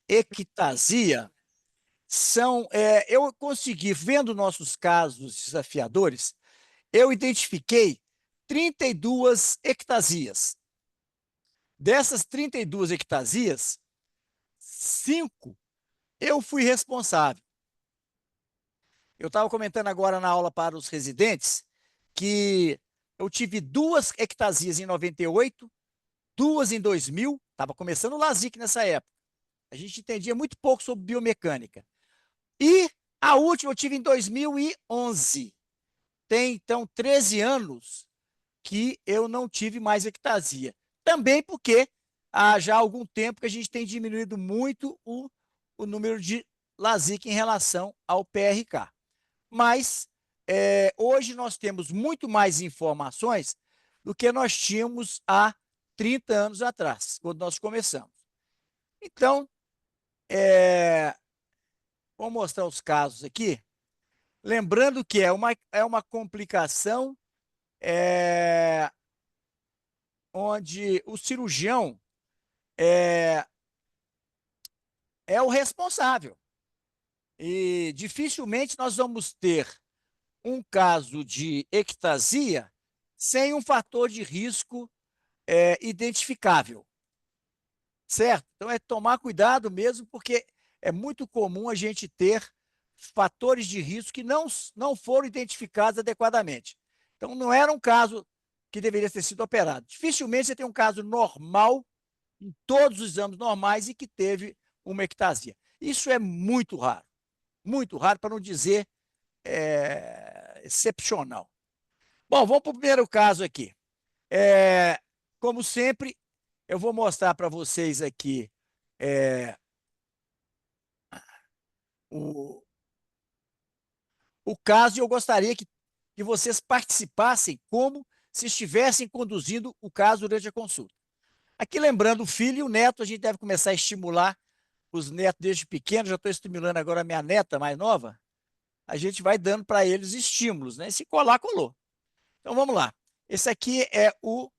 ectasia eu consegui, vendo nossos casos desafiadores, eu identifiquei 32 ectasias. Dessas 32 ectasias, 5 eu fui responsável. Eu estava comentando agora na aula para os residentes que eu tive 2 ectasias em 98, 2 em 2000, estava começando o LASIK nessa época. A gente entendia muito pouco sobre biomecânica. E a última eu tive em 2011. Tem, então, 13 anos que eu não tive mais ectasia. Também porque há já algum tempo que a gente tem diminuído muito o número de LASIK em relação ao PRK. Mas hoje nós temos muito mais informações do que nós tínhamos há 30 anos atrás, quando nós começamos. Então, vou mostrar os casos aqui. Lembrando que é uma complicação onde o cirurgião é o responsável. E dificilmente nós vamos ter um caso de ectasia sem um fator de risco identificável, certo? Então é tomar cuidado mesmo, porque é muito comum a gente ter fatores de risco que não foram identificados adequadamente. Então não era um caso que deveria ter sido operado. Dificilmente você tem um caso normal, em todos os exames normais, e que teve uma ectasia. Isso é muito raro, para não dizer excepcional. Bom, vamos para o primeiro caso aqui. Como sempre, eu vou mostrar para vocês aqui o, o caso, e eu gostaria que vocês participassem como se estivessem conduzindo o caso durante a consulta. Aqui, lembrando, o filho e o neto, a gente deve começar a estimular os netos desde pequenos. Já estou estimulando agora a minha neta mais nova. A gente vai dando para eles estímulos, né? Se colar, colou. Então, vamos lá. Esse aqui é o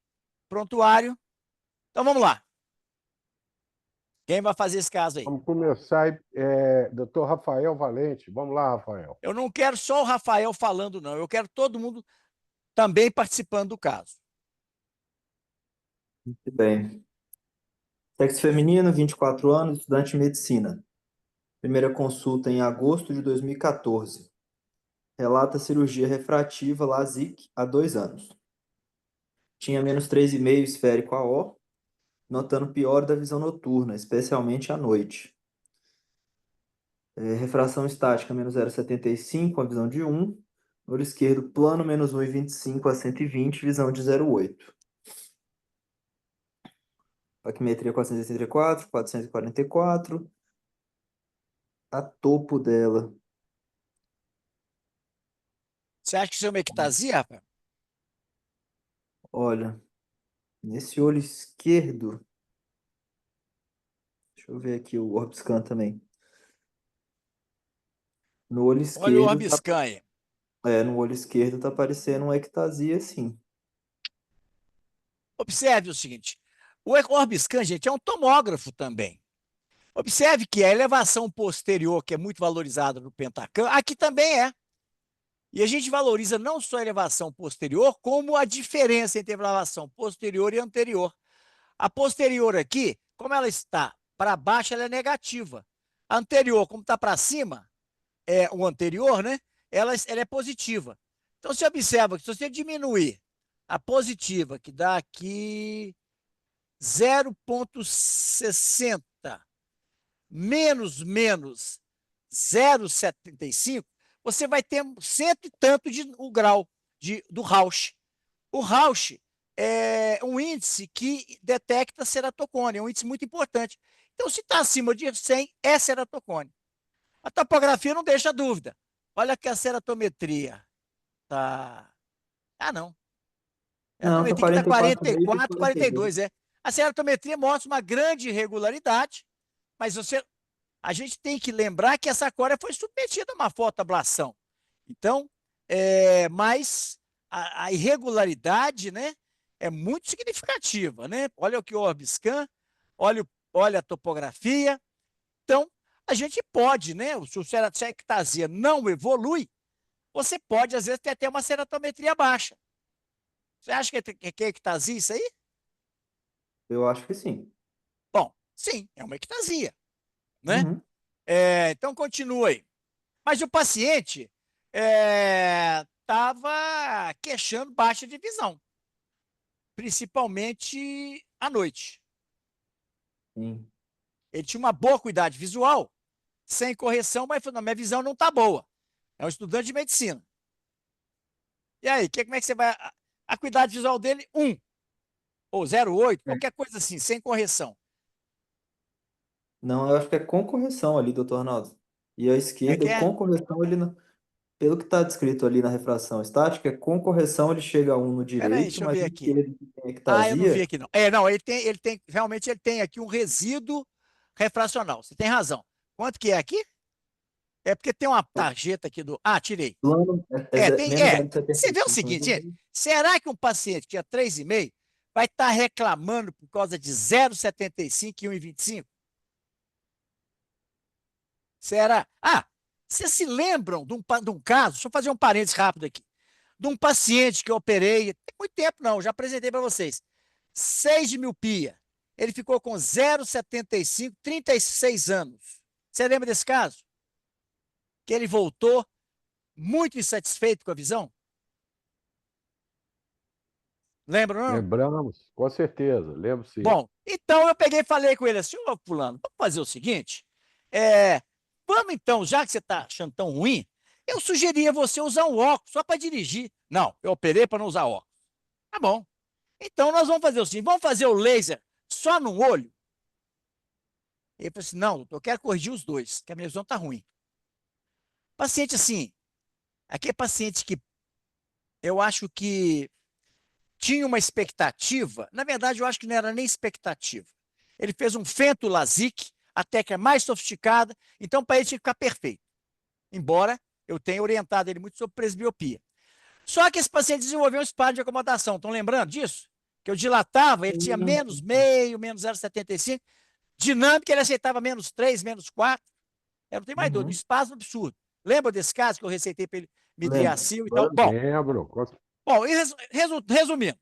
prontuário. Então, vamos lá. Quem vai fazer esse caso aí? Vamos começar, doutor Rafael Valente. Vamos lá, Rafael. Eu não quero só o Rafael falando, não. Eu quero todo mundo também participando do caso. Muito bem. Sexo feminino, 24 anos, estudante de medicina. Primeira consulta em agosto de 2014. Relata cirurgia refrativa LASIK há 2 anos. Tinha -3,5 esférico AO, notando pior da visão noturna, especialmente à noite. Refração estática -0,75, a visão de 1. Olho esquerdo plano -1,25 a 120, visão de 0,8. Paquimetria 464, 444. A topo dela. Você acha que isso é uma ectasia, Rafael? Olha, nesse olho esquerdo. Deixa eu ver aqui o Orbiscan também. No olho Olha o esquerdo tá, Orbiscan aí. no olho esquerdo tá parecendo uma ectasia, sim. Observe o seguinte: o Orbiscan, gente, é um tomógrafo também. Observe que a elevação posterior, que é muito valorizada no Pentacam, aqui também é. E a gente valoriza não só a elevação posterior, como a diferença entre a elevação posterior e anterior. A posterior aqui, como ela está para baixo, ela é negativa. A anterior, como está para cima, o anterior, né? Ela é positiva. Então, você observa que se você diminuir a positiva, que dá aqui 0,60 menos 0,75, você vai ter cento e tanto de o grau do Rausch. O Rausch é um índice que detecta ceratocone, é um índice muito importante. Então, se está acima de 100, é ceratocone. A topografia não deixa dúvida. Olha que a ceratometria tá. Ah, não. A Não, tá ceratometria que está 44,5 e 44, 42. 42, é. A ceratometria mostra uma grande irregularidade, mas a gente tem que lembrar que essa córea foi submetida a uma fotoablação. Então, mas a irregularidade, né, é muito significativa, né? Olha o que o Orbiscan, olha a topografia, Então, a gente pode, né? Se a ectasia não evolui, você pode, às vezes, ter até uma ceratometria baixa. Você acha que é ectasia isso aí? Eu acho que sim. Bom, sim, é uma ectasia, né? Uhum. Então, continua aí. Mas o paciente estava queixando baixa de visão, principalmente à noite. Sim. Ele tinha uma boa acuidade visual, sem correção, mas falou, não, minha visão não está boa. É um estudante de medicina. E aí, como é que você vai... A acuidade visual dele, 1, ou 0,8, qualquer coisa assim, sem correção. Não, eu acho que é com correção ali, doutor Arnaldo. E a É que esquerda, é? com correção, pelo que está descrito ali na refração estática, com correção ele chega a 1 no Peraí, direito, deixa eu mas ver no aqui. esquerdo, que tem Ah, eu não vi ectasia, aqui não. Não, realmente ele tem aqui um resíduo refracional. Você tem razão. Quanto que é aqui? É porque tem uma tarjeta aqui do. Ah, tirei. plano Tem. menos 0,75. Você vê o seguinte, gente. Será que um paciente que tinha 3,5 vai estar reclamando por causa de 0,75 e 1,25? Será? Ah, vocês se lembram de um caso? Deixa eu fazer um parênteses rápido aqui. De um paciente que eu operei, tem muito tempo não, já apresentei para vocês. 6 de miopia. Ele ficou com 0,75, 36 anos. Você lembra desse caso? Que ele voltou muito insatisfeito com a visão? Lembra, não? Lembramos, com certeza, lembro sim. Bom, então eu peguei e falei com ele assim, ô fulano, vamos fazer o seguinte, é, vamos então, já que você está achando tão ruim, eu sugeria você usar um óculos só para dirigir. Não, eu operei para não usar óculos. Tá bom. Então nós vamos fazer o seguinte, vamos fazer o laser só no olho? Ele falou assim, não, doutor, eu quero corrigir os dois, que a minha visão está ruim. Paciente assim, aquele paciente que eu acho que tinha uma expectativa, na verdade eu acho que não era nem expectativa. Ele fez um fento LASIK, a técnica mais sofisticada, então para ele tinha que ficar perfeito. Embora eu tenha orientado ele muito sobre presbiopia. Só que esse paciente desenvolveu um espasmo de acomodação, estão lembrando disso? Que eu dilatava, ele tinha menos meio, menos 0,75, dinâmica ele aceitava menos 3, menos 4, eu não tenho mais dúvida, um uhum, espasmo absurdo. Lembra desse caso que eu receitei para ele lembro. midriacil e tal? Bom, Lembro. e resumindo,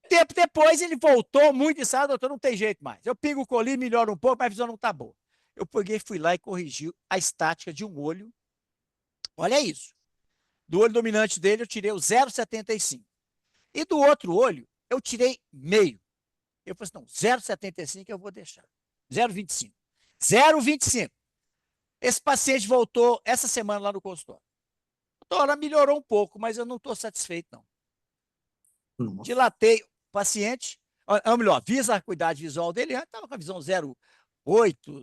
tempo depois ele voltou muito inchado, doutor, não tem jeito mais. Eu pingo o colim, melhora um pouco, mas a visão não está boa. Eu peguei, fui lá e corrigi a estática de um olho. Olha isso. Do olho dominante dele, eu tirei o 0,75. E do outro olho, eu tirei meio. Eu falei assim, não, 0,75 eu vou deixar. 0,25. 0,25. Esse paciente voltou essa semana lá no consultório. Doutora, melhorou um pouco, mas eu não estou satisfeito, não. Nossa. Dilatei o paciente, ou melhor, visa a acuidade visual dele, estava com a visão 0,8,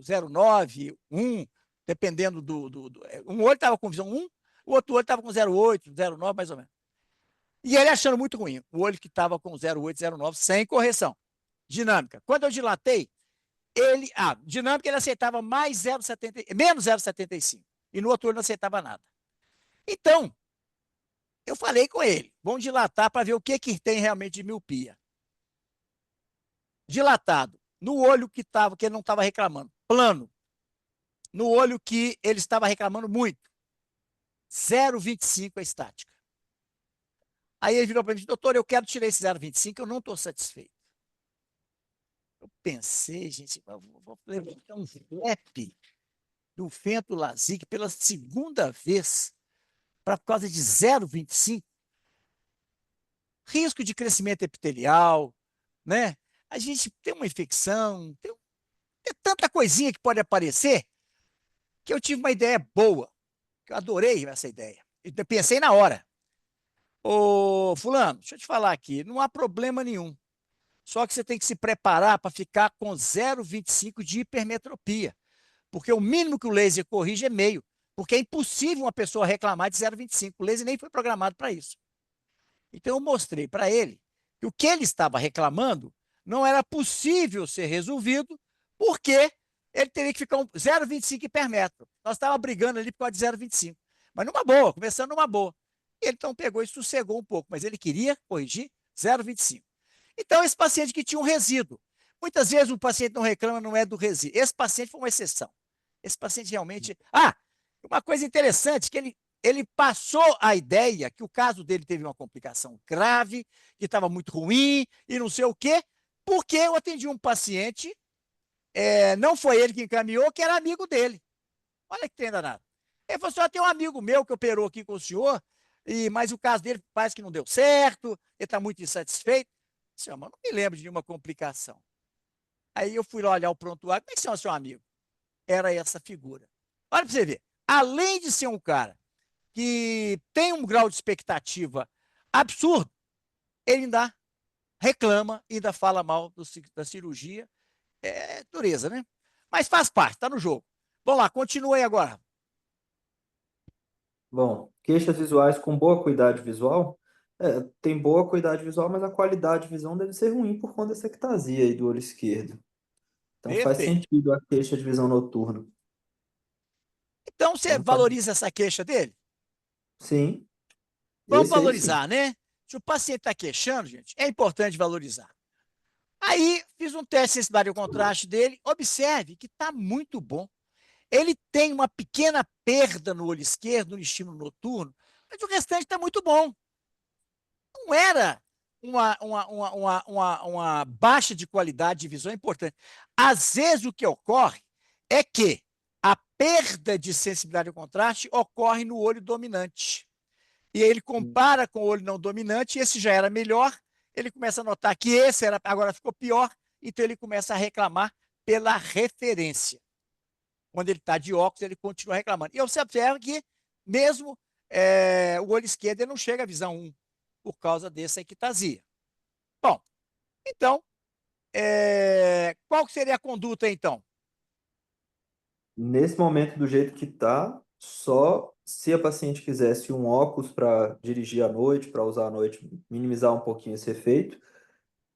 0,9, 1, dependendo um olho estava com visão 1, o outro olho estava com 0,8, 0,9, mais ou menos. E ele achando muito ruim, o olho que estava com 0,8, 0,9, sem correção. Dinâmica. Quando eu dilatei, dinâmica ele aceitava mais 0,70, menos 0,75. E no outro olho não aceitava nada. Então, eu falei com ele, vamos dilatar para ver o que tem realmente de miopia. Dilatado, no olho que ele não estava reclamando, plano, no olho que ele estava reclamando muito, 0,25 a estática. Aí ele virou para mim, doutor, eu quero tirar esse 0,25, eu não estou satisfeito. Eu pensei, gente, vou levantar um flap do fento LASIK pela segunda vez, por causa de 0,25. Risco de crescimento epitelial, né? A gente tem uma infecção, tem tanta coisinha que pode aparecer, que eu tive uma ideia boa, que eu adorei essa ideia. Eu pensei na hora. Ô, fulano, deixa eu te falar aqui, não há problema nenhum. Só que você tem que se preparar para ficar com 0,25 de hipermetropia. Porque o mínimo que o laser corrige é meio. Porque é impossível uma pessoa reclamar de 0,25. O laser nem foi programado para isso. Então eu mostrei para ele que o que ele estava reclamando não era possível ser resolvido, porque ele teria que ficar 0,25 hipermetro. Nós estávamos brigando ali por causa de 0,25. Mas numa boa, começando numa boa. Ele então pegou e sossegou um pouco, mas ele queria corrigir 0,25. Então, esse paciente que tinha um resíduo. Muitas vezes o paciente não reclama, não é do resíduo. Esse paciente foi uma exceção. Esse paciente realmente... Ah, uma coisa interessante, que ele passou a ideia que o caso dele teve uma complicação grave, que estava muito ruim e não sei o quê, porque eu atendi um paciente, não foi ele que encaminhou, que era amigo dele. Olha que trem danado. Ele falou assim: tem um amigo meu que operou aqui com o senhor, mas o caso dele parece que não deu certo, ele está muito insatisfeito. Senhor, mas não me lembro de nenhuma complicação. Aí eu fui lá olhar o prontuário. Como é que chama seu amigo? Era essa figura. Olha para você ver. Além de ser um cara que tem um grau de expectativa absurdo, ele ainda reclama, ainda fala mal da cirurgia. É dureza, né? Mas faz parte, está no jogo. Vamos lá, continua aí agora. Bom, queixas visuais com boa acuidade visual. Tem boa acuidade visual, mas a qualidade de visão deve ser ruim por conta dessa ectasia aí do olho esquerdo. Então faz Perfeito. sentido a queixa de visão noturna. Então você Então, tá- valoriza essa queixa dele? sim, Vamos esse aí sim. valorizar, né? Se o paciente está queixando, gente, é importante valorizar. Aí fiz um teste de sensibilidade ao contraste dele. Observe que está muito bom. Ele tem uma pequena perda no olho esquerdo, no estímulo noturno, mas o restante está muito bom. Não era uma baixa de qualidade de visão importante. Às vezes o que ocorre é que a perda de sensibilidade ao contraste ocorre no olho dominante. E aí ele compara com o olho não dominante, esse já era melhor, ele começa a notar que esse era, agora ficou pior, então ele começa a reclamar pela referência. Quando ele está de óculos, ele continua reclamando. E você observa que, mesmo o olho esquerdo, ele não chega à visão 1, por causa dessa ectasia. Bom, então, qual que seria a conduta, então? Nesse momento, do jeito que tá, só se a paciente quisesse um óculos para dirigir à noite, para usar à noite, minimizar um pouquinho esse efeito,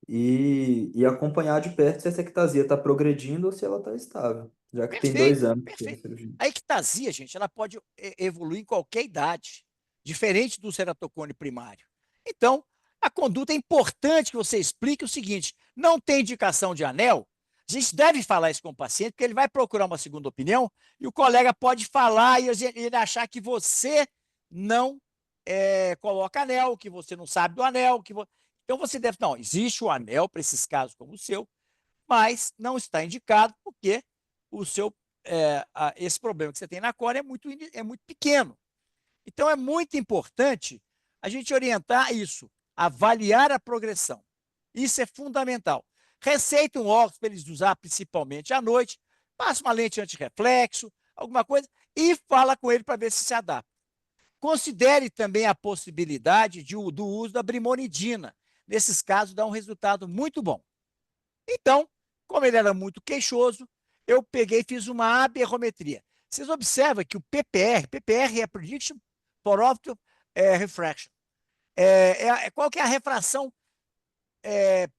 e acompanhar de perto se essa ectasia está progredindo ou se ela está estável, já que tem Perfeito, 2 anos que teve a perfeito. cirurgia. A ectasia, gente, ela pode evoluir em qualquer idade, diferente do ceratocone primário. Então, a conduta é importante que você explique o seguinte: não tem indicação de anel, a gente deve falar isso com o paciente, porque ele vai procurar uma segunda opinião e o colega pode falar e ele achar que você não coloca anel, que você não sabe do anel. Então, você deve. Não, existe o anel para esses casos como o seu, mas não está indicado porque o seu, esse problema que você tem na córnea é muito pequeno. Então, é muito importante a gente orientar isso, avaliar a progressão. Isso é fundamental. Receita um óculos para eles usar principalmente à noite, passa uma lente antirreflexo, alguma coisa, e fala com ele para ver se adapta. Considere também a possibilidade do uso da brimonidina. Nesses casos, dá um resultado muito bom. Então, como ele era muito queixoso, eu peguei e fiz uma aberrometria. Vocês observam que o PPR é Prediction for Optical Refraction. Qual que é a refração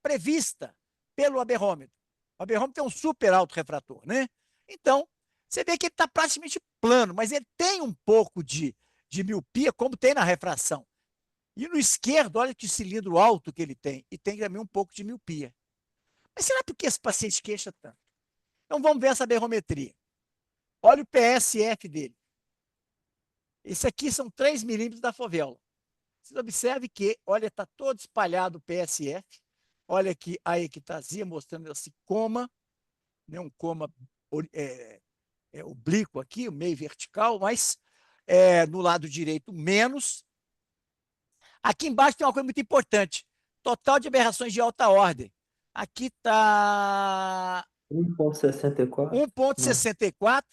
prevista pelo aberrômetro? O aberrômetro é um super alto refrator, né? Então, você vê que ele está praticamente plano, mas ele tem um pouco de miopia, como tem na refração. E no esquerdo, olha que cilindro alto que ele tem, e tem também um pouco de miopia. Mas será por que esse paciente queixa tanto? Então vamos ver essa berrometria. Olha o PSF dele. Esse aqui são 3 milímetros da fovéola. Você observe que, olha, está todo espalhado o PSF. Olha aqui a ectasia mostrando esse coma, né, um coma oblíquo aqui, meio vertical, mas no lado direito menos. Aqui embaixo tem uma coisa muito importante. Total de aberrações de alta ordem. Aqui está 1,64? Não. 1,64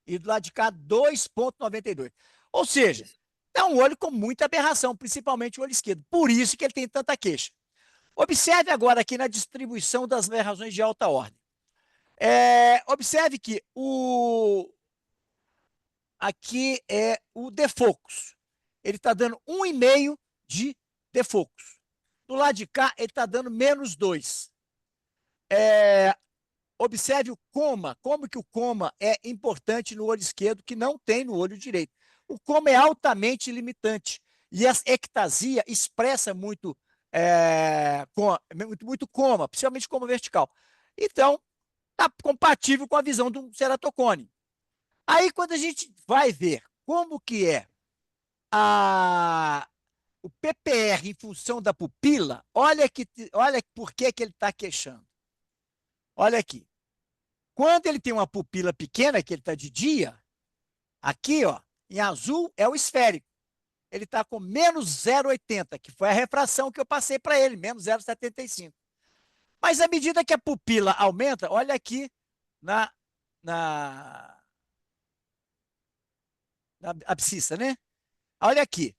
e do lado de cá 2,92. Ou seja, é um olho com muita aberração, principalmente o olho esquerdo. Por isso que ele tem tanta queixa. Observe agora aqui na distribuição das aberrações de alta ordem. Observe que aqui é o defocus. Ele está dando 1,5 de defocus. Do lado de cá, ele está dando -2. Observe o coma, como que o coma é importante no olho esquerdo, que não tem no olho direito. O coma é altamente limitante. E a ectasia expressa muito, muito coma, principalmente coma vertical. Então, está compatível com a visão do ceratocone. Aí, quando a gente vai ver como que é o PPR em função da pupila, olha por que ele está queixando. Olha aqui. Quando ele tem uma pupila pequena, que ele está de dia, aqui, ó, em azul é o esférico. Ele está com menos 0,80, que foi a refração que eu passei para ele, menos 0,75. Mas à medida que a pupila aumenta, olha aqui na, na, na abscissa, né? Olha aqui.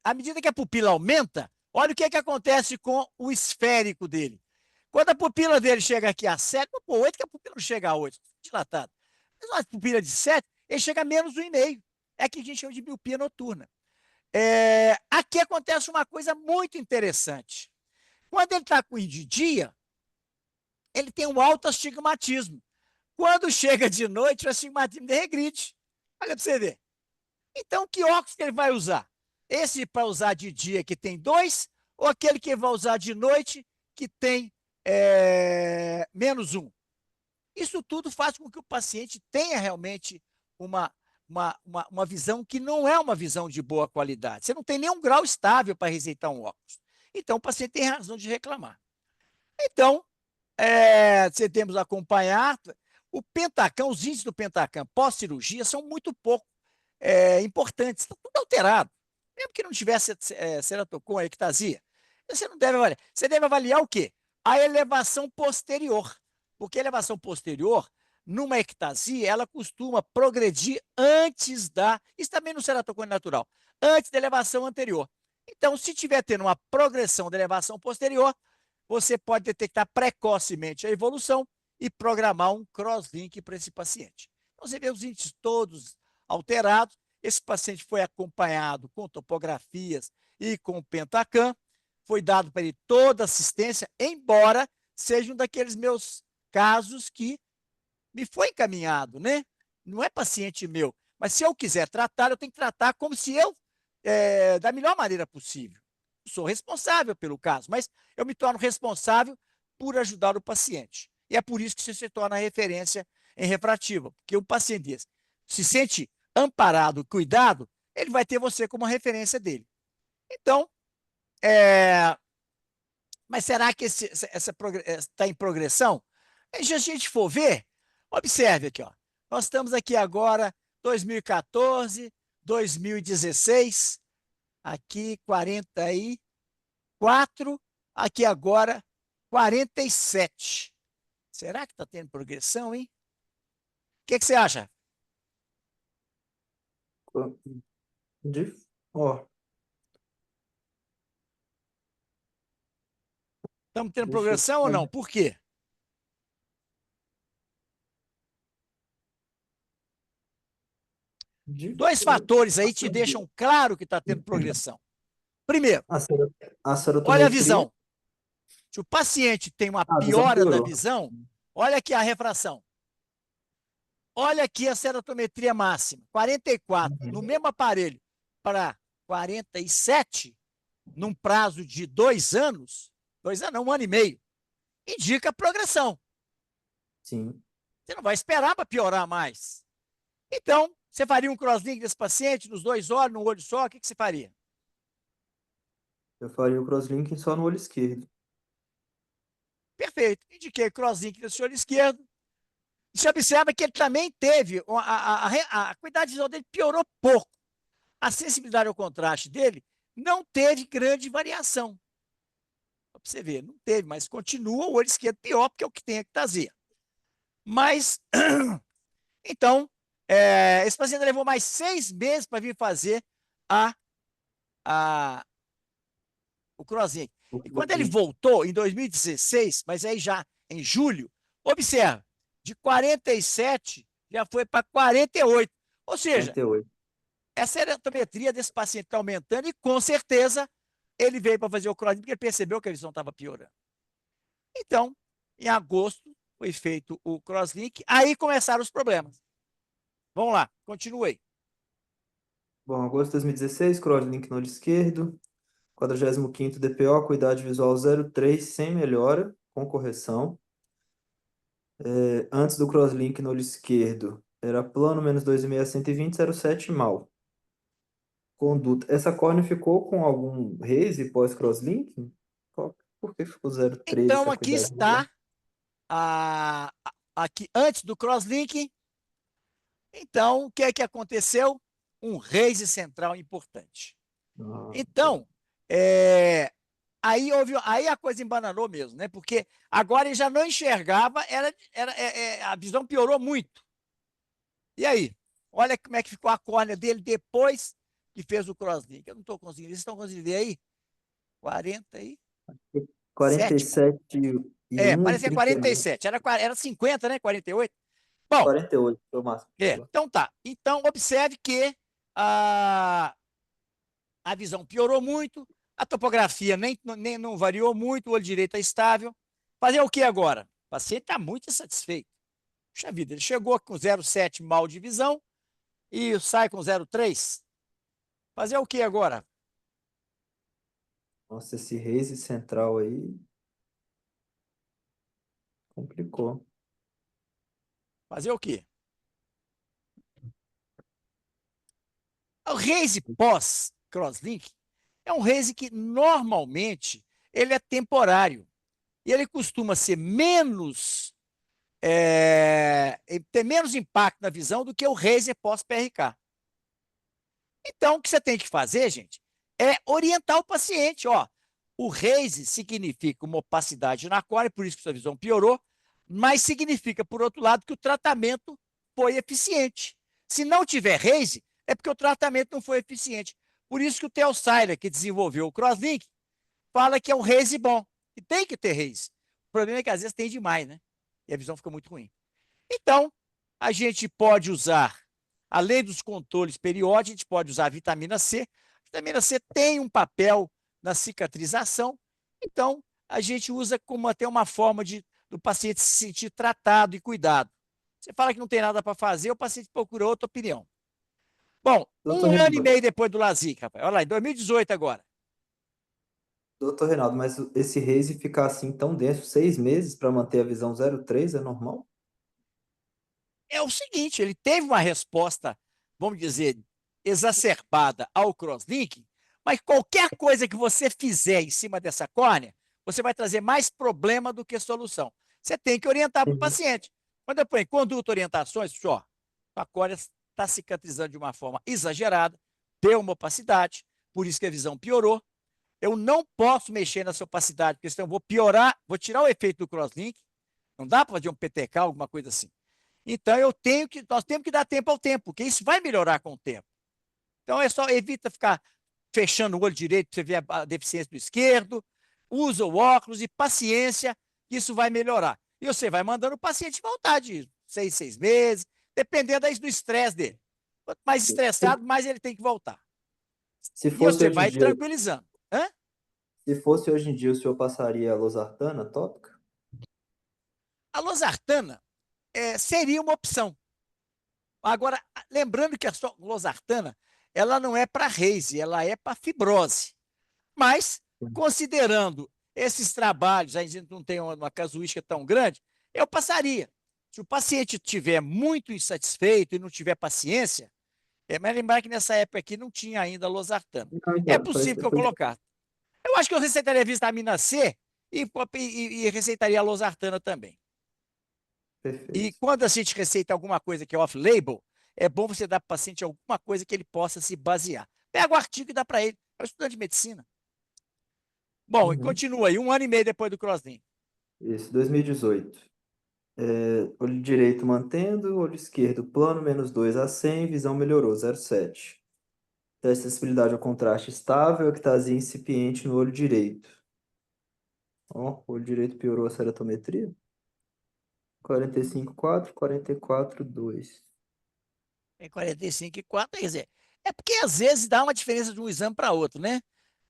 À medida que a pupila aumenta, olha o que, que acontece com o esférico dele. Quando a pupila dele chega aqui a 7, pô, 8 que a pupila não chega a 8, dilatado. Mas uma pupila de 7, ele chega a menos 1,5. É que a gente chama de miopia noturna. Aqui acontece uma coisa muito interessante. Quando ele está com de dia, ele tem um alto astigmatismo. Quando chega de noite, o astigmatismo regride. Olha para você ver. Então, que óculos que ele vai usar? Esse para usar de dia que tem 2, ou aquele que vai usar de noite que tem menos 1? Isso tudo faz com que o paciente tenha realmente uma visão que não é uma visão de boa qualidade. Você não tem nenhum grau estável para receitar um óculos. Então, o paciente tem razão de reclamar. Então, você temos acompanhar o Pentacam, os índices do Pentacam pós-cirurgia são muito pouco importantes, está tudo alterado. Mesmo que não tivesse ceratocone, ectasia, você não deve avaliar. Você deve avaliar o quê? A elevação posterior. Porque a elevação posterior, numa ectasia, ela costuma progredir antes da. Isso também no ceratocone natural, antes da elevação anterior. Então, se tiver tendo uma progressão da elevação posterior, você pode detectar precocemente a evolução e programar um crosslink para esse paciente. Então, você vê os índices todos alterados. Esse paciente foi acompanhado com topografias e com o Pentacam. Foi dado para ele toda assistência, embora seja um daqueles meus casos que me foi encaminhado, né? Não é paciente meu. Mas se eu quiser tratar, eu tenho que tratar como se eu, da melhor maneira possível. Sou responsável pelo caso, mas eu me torno responsável por ajudar o paciente. E é por isso que você se torna referência em refrativa, porque um paciente desse se sente amparado, cuidado, ele vai ter você como referência dele. Então, mas será que essa está em progressão? Se a gente for ver, observe aqui, ó. Nós estamos aqui agora, 2014, 2016, aqui 44, aqui agora 47. Será que está tendo progressão, hein? O que você acha? Ó, Estamos tendo deixa eu progressão ou não? Por quê? Dois fatores aí te deixam claro que está tendo progressão. Primeiro, A olha a serotometria. visão. Se o paciente tem uma A visão piora da piorou. visão, olha aqui a refração. Olha aqui a serotometria máxima, 44. No mesmo aparelho, para 47, num prazo de 2 anos, 2 anos, não, 1 ano e meio, indica progressão. Sim. Você não vai esperar para piorar mais. Então, você faria um crosslink desse paciente nos 2 olhos, num olho só? O que você faria? Eu faria o crosslinking só no olho esquerdo. Perfeito. Indiquei crosslink nesse olho esquerdo. Você observa que ele também teve, a qualidade visual dele piorou pouco. A sensibilidade ao contraste dele não teve grande variação. Para você ver, não teve, mas continua o olho esquerdo pior, porque é o que tem ectasia. Mas, então, esse paciente levou mais 6 meses para vir fazer a, a, o crosslink. E quando ele voltou, em 2016, mas aí já em julho, observa, de 47 já foi para 48. Ou seja, 48. essa eratometria desse paciente está aumentando e, com certeza, ele veio para fazer o crosslink porque ele percebeu que a visão estava piorando. Então, em agosto, foi feito o crosslink, aí começaram os problemas. Vamos lá, continuei. Bom, agosto de 2016, crosslink no olho esquerdo. 45º DPO, acuidade visual 0,3, sem melhora, com correção. Antes do crosslink no olho esquerdo, Era plano menos 2.120, 0,7 mal. Conduta. Essa córnea ficou com algum raise pós-crosslinking? Por que ficou 0,3 Então, essa aqui cuidadinha? está, aqui antes do crosslink. Então, o que é que aconteceu? Um raise central importante. Ah, tá. Então, aí a coisa embananou mesmo, né? Porque agora ele já não enxergava, a visão piorou muito. E aí? Olha como é que ficou a córnea dele depois que fez o crosslink. Eu não estou conseguindo. Vocês estão conseguindo ver aí? 47, cara. 47 e um Parecia 39. 47. Era 50, né? 48. Bom, 48 foi o máximo. então tá. Então, observe que a, a visão piorou muito, a topografia nem não variou muito, o olho direito é estável. Fazer o que agora? O paciente está muito insatisfeito. Puxa vida, ele chegou com 0,7 mal de visão e sai com 0,3. Fazer o que agora? Nossa, esse raise central aí complicou. Fazer o quê? O raise pós-crosslink é um raise que normalmente ele é temporário e ele costuma ser ter menos impacto na visão do que o raise pós-PRK. Então, o que você tem que fazer, gente, é orientar o paciente. Ó, o raise significa uma opacidade na córnea, por isso que sua visão piorou, mas significa, por outro lado, que o tratamento foi eficiente. Se não tiver raise, é porque o tratamento não foi eficiente. Por isso que o Theo Seiler, que desenvolveu o crosslink, fala que é um raise bom. E tem que ter raise. O problema é que às vezes tem demais, né? E a visão fica muito ruim. Então, a gente pode usar, além dos controles periódicos, a gente pode usar a vitamina C. A vitamina C tem um papel na cicatrização, então a gente usa como até uma forma do paciente se sentir tratado e cuidado. Você fala que não tem nada para fazer, o paciente procura outra opinião. Bom, Doutor 1 ano e meio Reinaldo, depois do LASIK, rapaz. Olha lá, em 2018 agora. doutor Reinaldo, mas esse raise ficar assim tão denso, 6 meses para manter a visão 0,3 é normal? É o seguinte, ele teve uma resposta, vamos dizer, exacerbada ao crosslink, mas qualquer coisa que você fizer em cima dessa córnea, você vai trazer mais problema do que solução. Você tem que orientar para o Uhum. paciente. Quando eu ponho conduta, orientações, ó, a córnea está cicatrizando de uma forma exagerada, deu uma opacidade, por isso que a visão piorou. Eu não posso mexer nessa opacidade, porque senão eu vou piorar, vou tirar o efeito do crosslink. Não dá para fazer um PTK, alguma coisa assim. Então nós temos que dar tempo ao tempo, porque isso vai melhorar com o tempo. Então é só evita ficar fechando o olho direito para você ver a deficiência do esquerdo, usa o óculos e paciência, que isso vai melhorar. E você vai mandando o paciente voltar de 6 meses, dependendo do estresse dele. Quanto mais Se, estressado, mais ele tem que voltar. se E fosse você hoje em vai dia, tranquilizando. Hã? se fosse hoje em dia, o senhor passaria a losartana tópica? A losartana seria uma opção. Agora, lembrando que a losartana, ela não é para raise, ela é para fibrose. Mas, considerando esses trabalhos, a gente não tem uma casuística tão grande, eu passaria. Se o paciente estiver muito insatisfeito e não tiver paciência, mas lembrar que nessa época aqui não tinha ainda losartana. Não, É então, possível que eu colocasse. Eu acho que eu receitaria a vitamina C e receitaria a losartana também. E perfeito. quando a gente receita alguma coisa que é off-label, é bom você dar para o paciente alguma coisa que ele possa se basear. Pega o artigo e dá para ele. É um estudante de medicina. Bom, e Uhum. continua aí, 1 ano e meio depois do crosslink. Isso, 2018. Olho direito mantendo, olho esquerdo plano, -2 a 100, visão melhorou, 0,7. Teste de acessibilidade ao contraste estável, ectasia incipiente no olho direito. Ó, o olho direito piorou a ceratometria. 45,4, 44,2. Tem 45,4, quer dizer, é porque às vezes dá uma diferença de um exame para outro, né?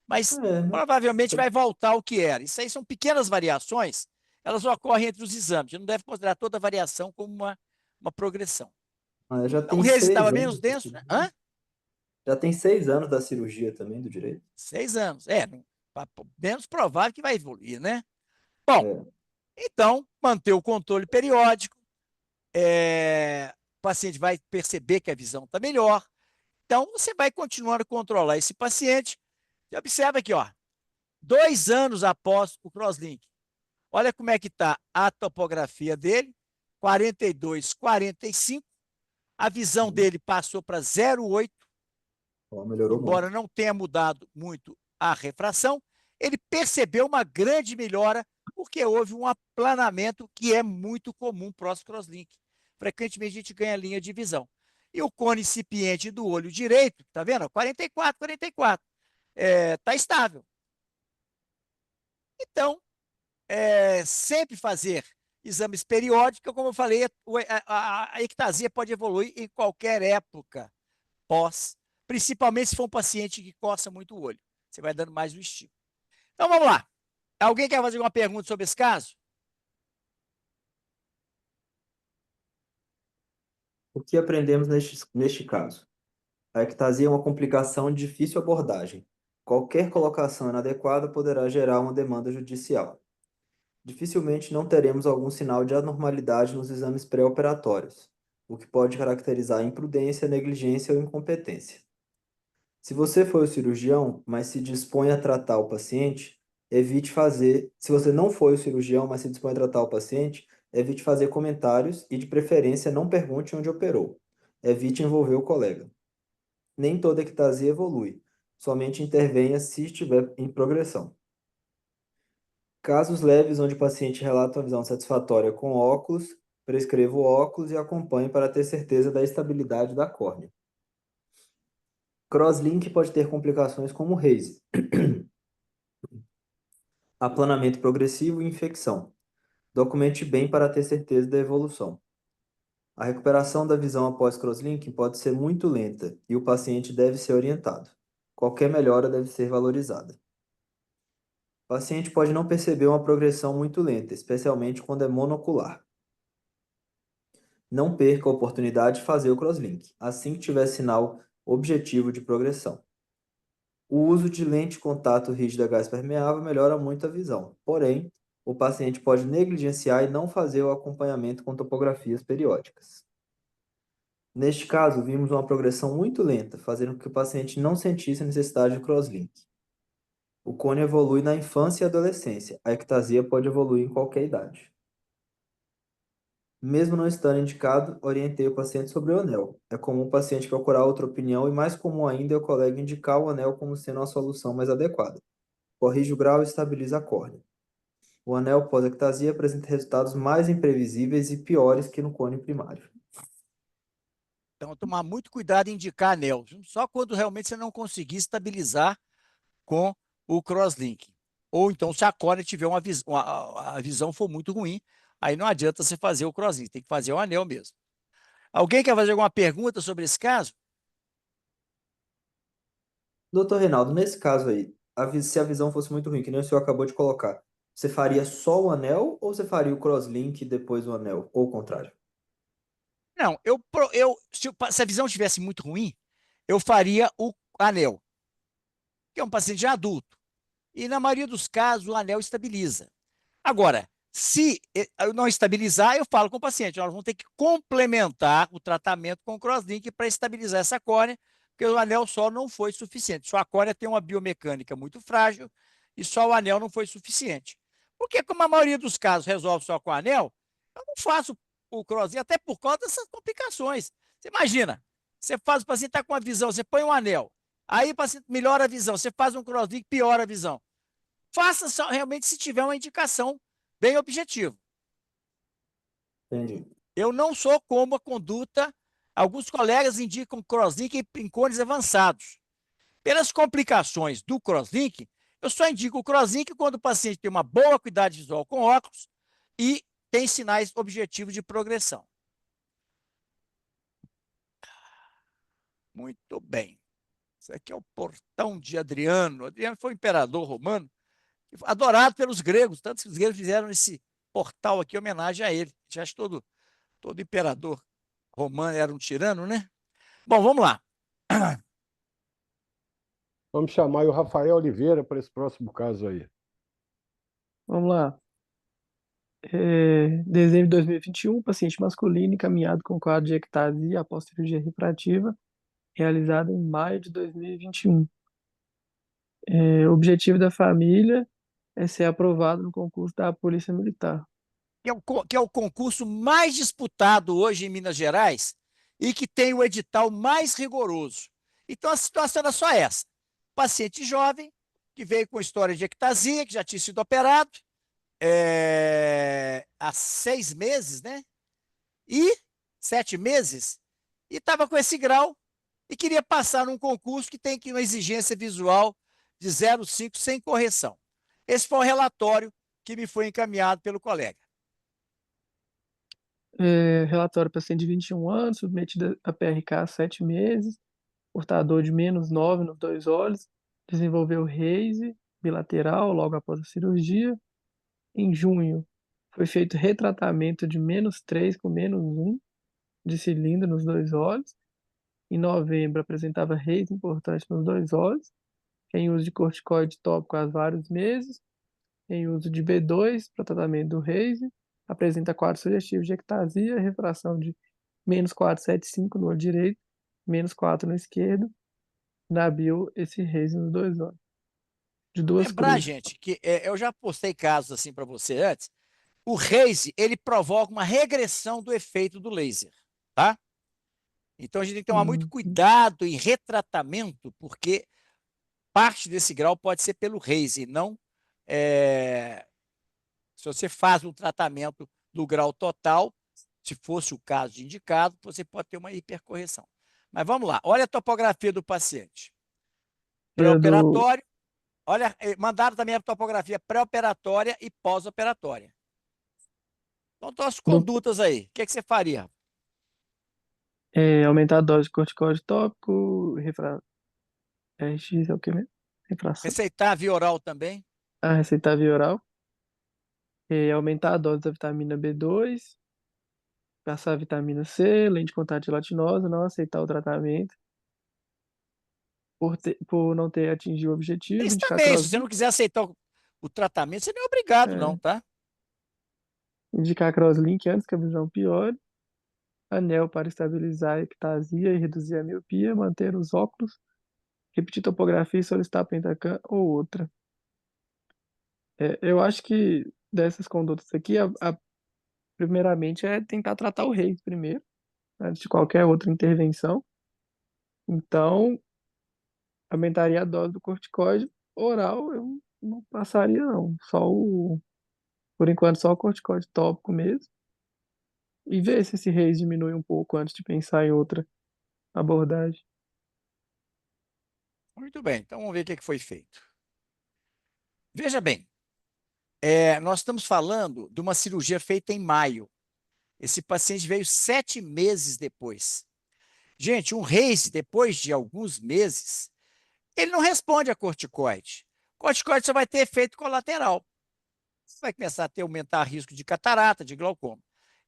Mas É, né? provavelmente vai voltar ao que era. Isso aí são pequenas variações, elas ocorrem entre os exames. A gente não deve considerar toda variação como uma progressão. Já Então, o tem Reis seis estava anos menos da denso, né? cirurgia. Hã? Já tem 6 anos da cirurgia também do direito. 6 anos. Menos provável que vai evoluir, né? Bom, É. então, manter o controle periódico, é, paciente vai perceber que a visão está melhor. Então, você vai continuando a controlar esse paciente. E observa aqui, ó, 2 anos após o crosslink. Olha como é que está a topografia dele, 42, 45. A visão dele passou para 0,8, Melhorou embora muito. não tenha mudado muito a refração. Ele percebeu uma grande melhora, porque houve um aplanamento que é muito comum pós-crosslink. Frequentemente a gente ganha linha de visão. E o cone incipiente do olho direito, tá vendo? 44, 44. Tá estável. Então, sempre fazer exames periódicos, como eu falei, a ectasia pode evoluir em qualquer época pós, principalmente se for um paciente que coça muito o olho. Você vai dando mais o estímulo. Então, vamos lá. Alguém quer fazer alguma pergunta sobre esse caso? O que aprendemos neste caso? A ectasia é uma complicação de difícil abordagem. Qualquer colocação inadequada poderá gerar uma demanda judicial. Dificilmente não teremos algum sinal de anormalidade nos exames pré-operatórios, o que pode caracterizar imprudência, negligência ou incompetência. Se você for o cirurgião, mas se dispõe a tratar o paciente, evite fazer. Se você não for o cirurgião, mas se dispõe a tratar o paciente, evite fazer comentários e, de preferência, não pergunte onde operou. Evite envolver o colega. Nem toda ectasia evolui, somente intervenha se estiver em progressão. Casos leves onde o paciente relata uma visão satisfatória com óculos, prescreva o óculos e acompanhe para ter certeza da estabilidade da córnea. Crosslink pode ter complicações como haze, aplanamento progressivo e infecção. Documente bem para ter certeza da evolução. A recuperação da visão após crosslink pode ser muito lenta e o paciente deve ser orientado. Qualquer melhora deve ser valorizada. O paciente pode não perceber uma progressão muito lenta, especialmente quando é monocular. Não perca a oportunidade de fazer o crosslink, assim que tiver sinal objetivo de progressão. O uso de lente contato rígida gás permeável melhora muito a visão, porém, o paciente pode negligenciar e não fazer o acompanhamento com topografias periódicas. Neste caso, vimos uma progressão muito lenta, fazendo com que o paciente não sentisse a necessidade de crosslink. O cone evolui na infância e adolescência. A ectasia pode evoluir em qualquer idade. Mesmo não estando indicado, orientei o paciente sobre o anel. É comum o paciente procurar outra opinião e mais comum ainda é o colega indicar o anel como sendo a solução mais adequada. Corrige o grau e estabiliza a córnea. O anel pós-ectasia apresenta resultados mais imprevisíveis e piores que no cone primário. Então, tomar muito cuidado em indicar anel. Só quando realmente você não conseguir estabilizar com o crosslink. Ou então, se a córnea tiver a visão for muito ruim, aí não adianta você fazer o crosslink, tem que fazer o anel mesmo. Alguém quer fazer alguma pergunta sobre esse caso? Doutor Reinaldo, nesse caso aí, se a visão fosse muito ruim, que nem o senhor acabou de colocar, você faria só o anel ou você faria o crosslink e depois o anel? Ou o contrário? Não, se a visão estivesse muito ruim, eu faria o anel, que é um paciente já adulto. E na maioria dos casos, o anel estabiliza. Agora, se eu não estabilizar, eu falo com o paciente, nós vamos ter que complementar o tratamento com o crosslink para estabilizar essa córnea, porque o anel só não foi suficiente. Só a córnea tem uma biomecânica muito frágil e só o anel não foi suficiente. Porque como a maioria dos casos resolve só com o anel, eu não faço o crosslink, até por causa dessas complicações. Você imagina, você faz o paciente estar com a visão, você põe um anel, aí o paciente melhora a visão, você faz um crosslink, piora a visão. Faça só realmente se tiver uma indicação bem objetiva. Entendi. Eu não sou como a conduta, alguns colegas indicam crosslink em cones avançados. Pelas complicações do crosslink, eu só indico o crosslink quando o paciente tem uma boa acuidade visual com óculos e tem sinais objetivos de progressão. Muito bem. Isso aqui é o portão de Adriano. Adriano foi um imperador romano, adorado pelos gregos, tanto que os gregos fizeram esse portal aqui em homenagem a ele. Já acho que todo imperador romano era um tirano, né? Bom, vamos lá. Vamos chamar aí o Rafael Oliveira para esse próximo caso aí. Vamos lá. Dezembro de 2021, paciente masculino encaminhado com quadro de ectasia após cirurgia refrativa, realizada em maio de 2021. O objetivo da família é ser aprovado no concurso da Polícia Militar. Que é o concurso mais disputado hoje em Minas Gerais e que tem o edital mais rigoroso. Então, a situação era só essa. Paciente jovem, que veio com história de ectasia, que já tinha sido operado há 6 meses, né? E 7 meses, e estava com esse grau e queria passar num concurso que tem uma exigência visual de 0,5 sem correção. Esse foi o relatório que me foi encaminhado pelo colega. Relatório paciente de 21 anos, submetido a PRK há 7 meses, portador de -9 nos 2 olhos, desenvolveu raise bilateral logo após a cirurgia. Em junho, foi feito retratamento de -3 com -1 de cilindro nos 2 olhos. Em novembro, apresentava raise importante nos 2 olhos, em uso de corticoide tópico há vários meses, em uso de B2 para tratamento do raise, apresenta quadro sugestivo de ectasia, refração de -475 no olho direito, -4 no esquerdo. Na bio, esse raise nos 2 olhos, de 2 Lembrar, cruzes. gente, que eu já postei casos assim para você antes. O raise, ele provoca uma regressão do efeito do laser, tá? Então a gente tem que tomar muito Hum, cuidado em retratamento, porque parte desse grau pode ser pelo raise, e não se você faz um tratamento do grau total, se fosse o caso de indicado, você pode ter uma hipercorreção. Mas vamos lá, olha a topografia do paciente. é do, Pré-operatório, olha, mandaram também a topografia pré-operatória e pós-operatória. Então, estão as do condutas aí. O que você faria? aumentar a dose de corticoide tópico, RX é o que mesmo? Refração. Receitar via oral também? A receita via oral. Aumentar a dose da vitamina B2, passar a vitamina C, lente de contato gelatinosa, não aceitar o tratamento por não ter atingido o objetivo, Isso indicar também, se você crosslink, não quiser aceitar o tratamento, você não é obrigado, não, é, tá? indicar crosslink antes que a visão piore, anel para estabilizar a ectasia e reduzir a miopia, manter os óculos, repetir topografia e solicitar a Pentacam ou outra. Eu acho que dessas condutas aqui, primeiramente é tentar tratar o rei primeiro, antes de qualquer outra intervenção. Então, aumentaria a dose do corticoide oral, eu não passaria não, por enquanto só o corticoide tópico mesmo, e ver se esse raise diminui um pouco antes de pensar em outra abordagem. Muito bem, então vamos ver o que foi feito. Veja bem, nós estamos falando de uma cirurgia feita em maio. Esse paciente veio 7 meses depois. Gente, um raise, depois de alguns meses, ele não responde a corticoide. Corticoide só vai ter efeito colateral. Você vai começar a aumentar risco de catarata, de glaucoma.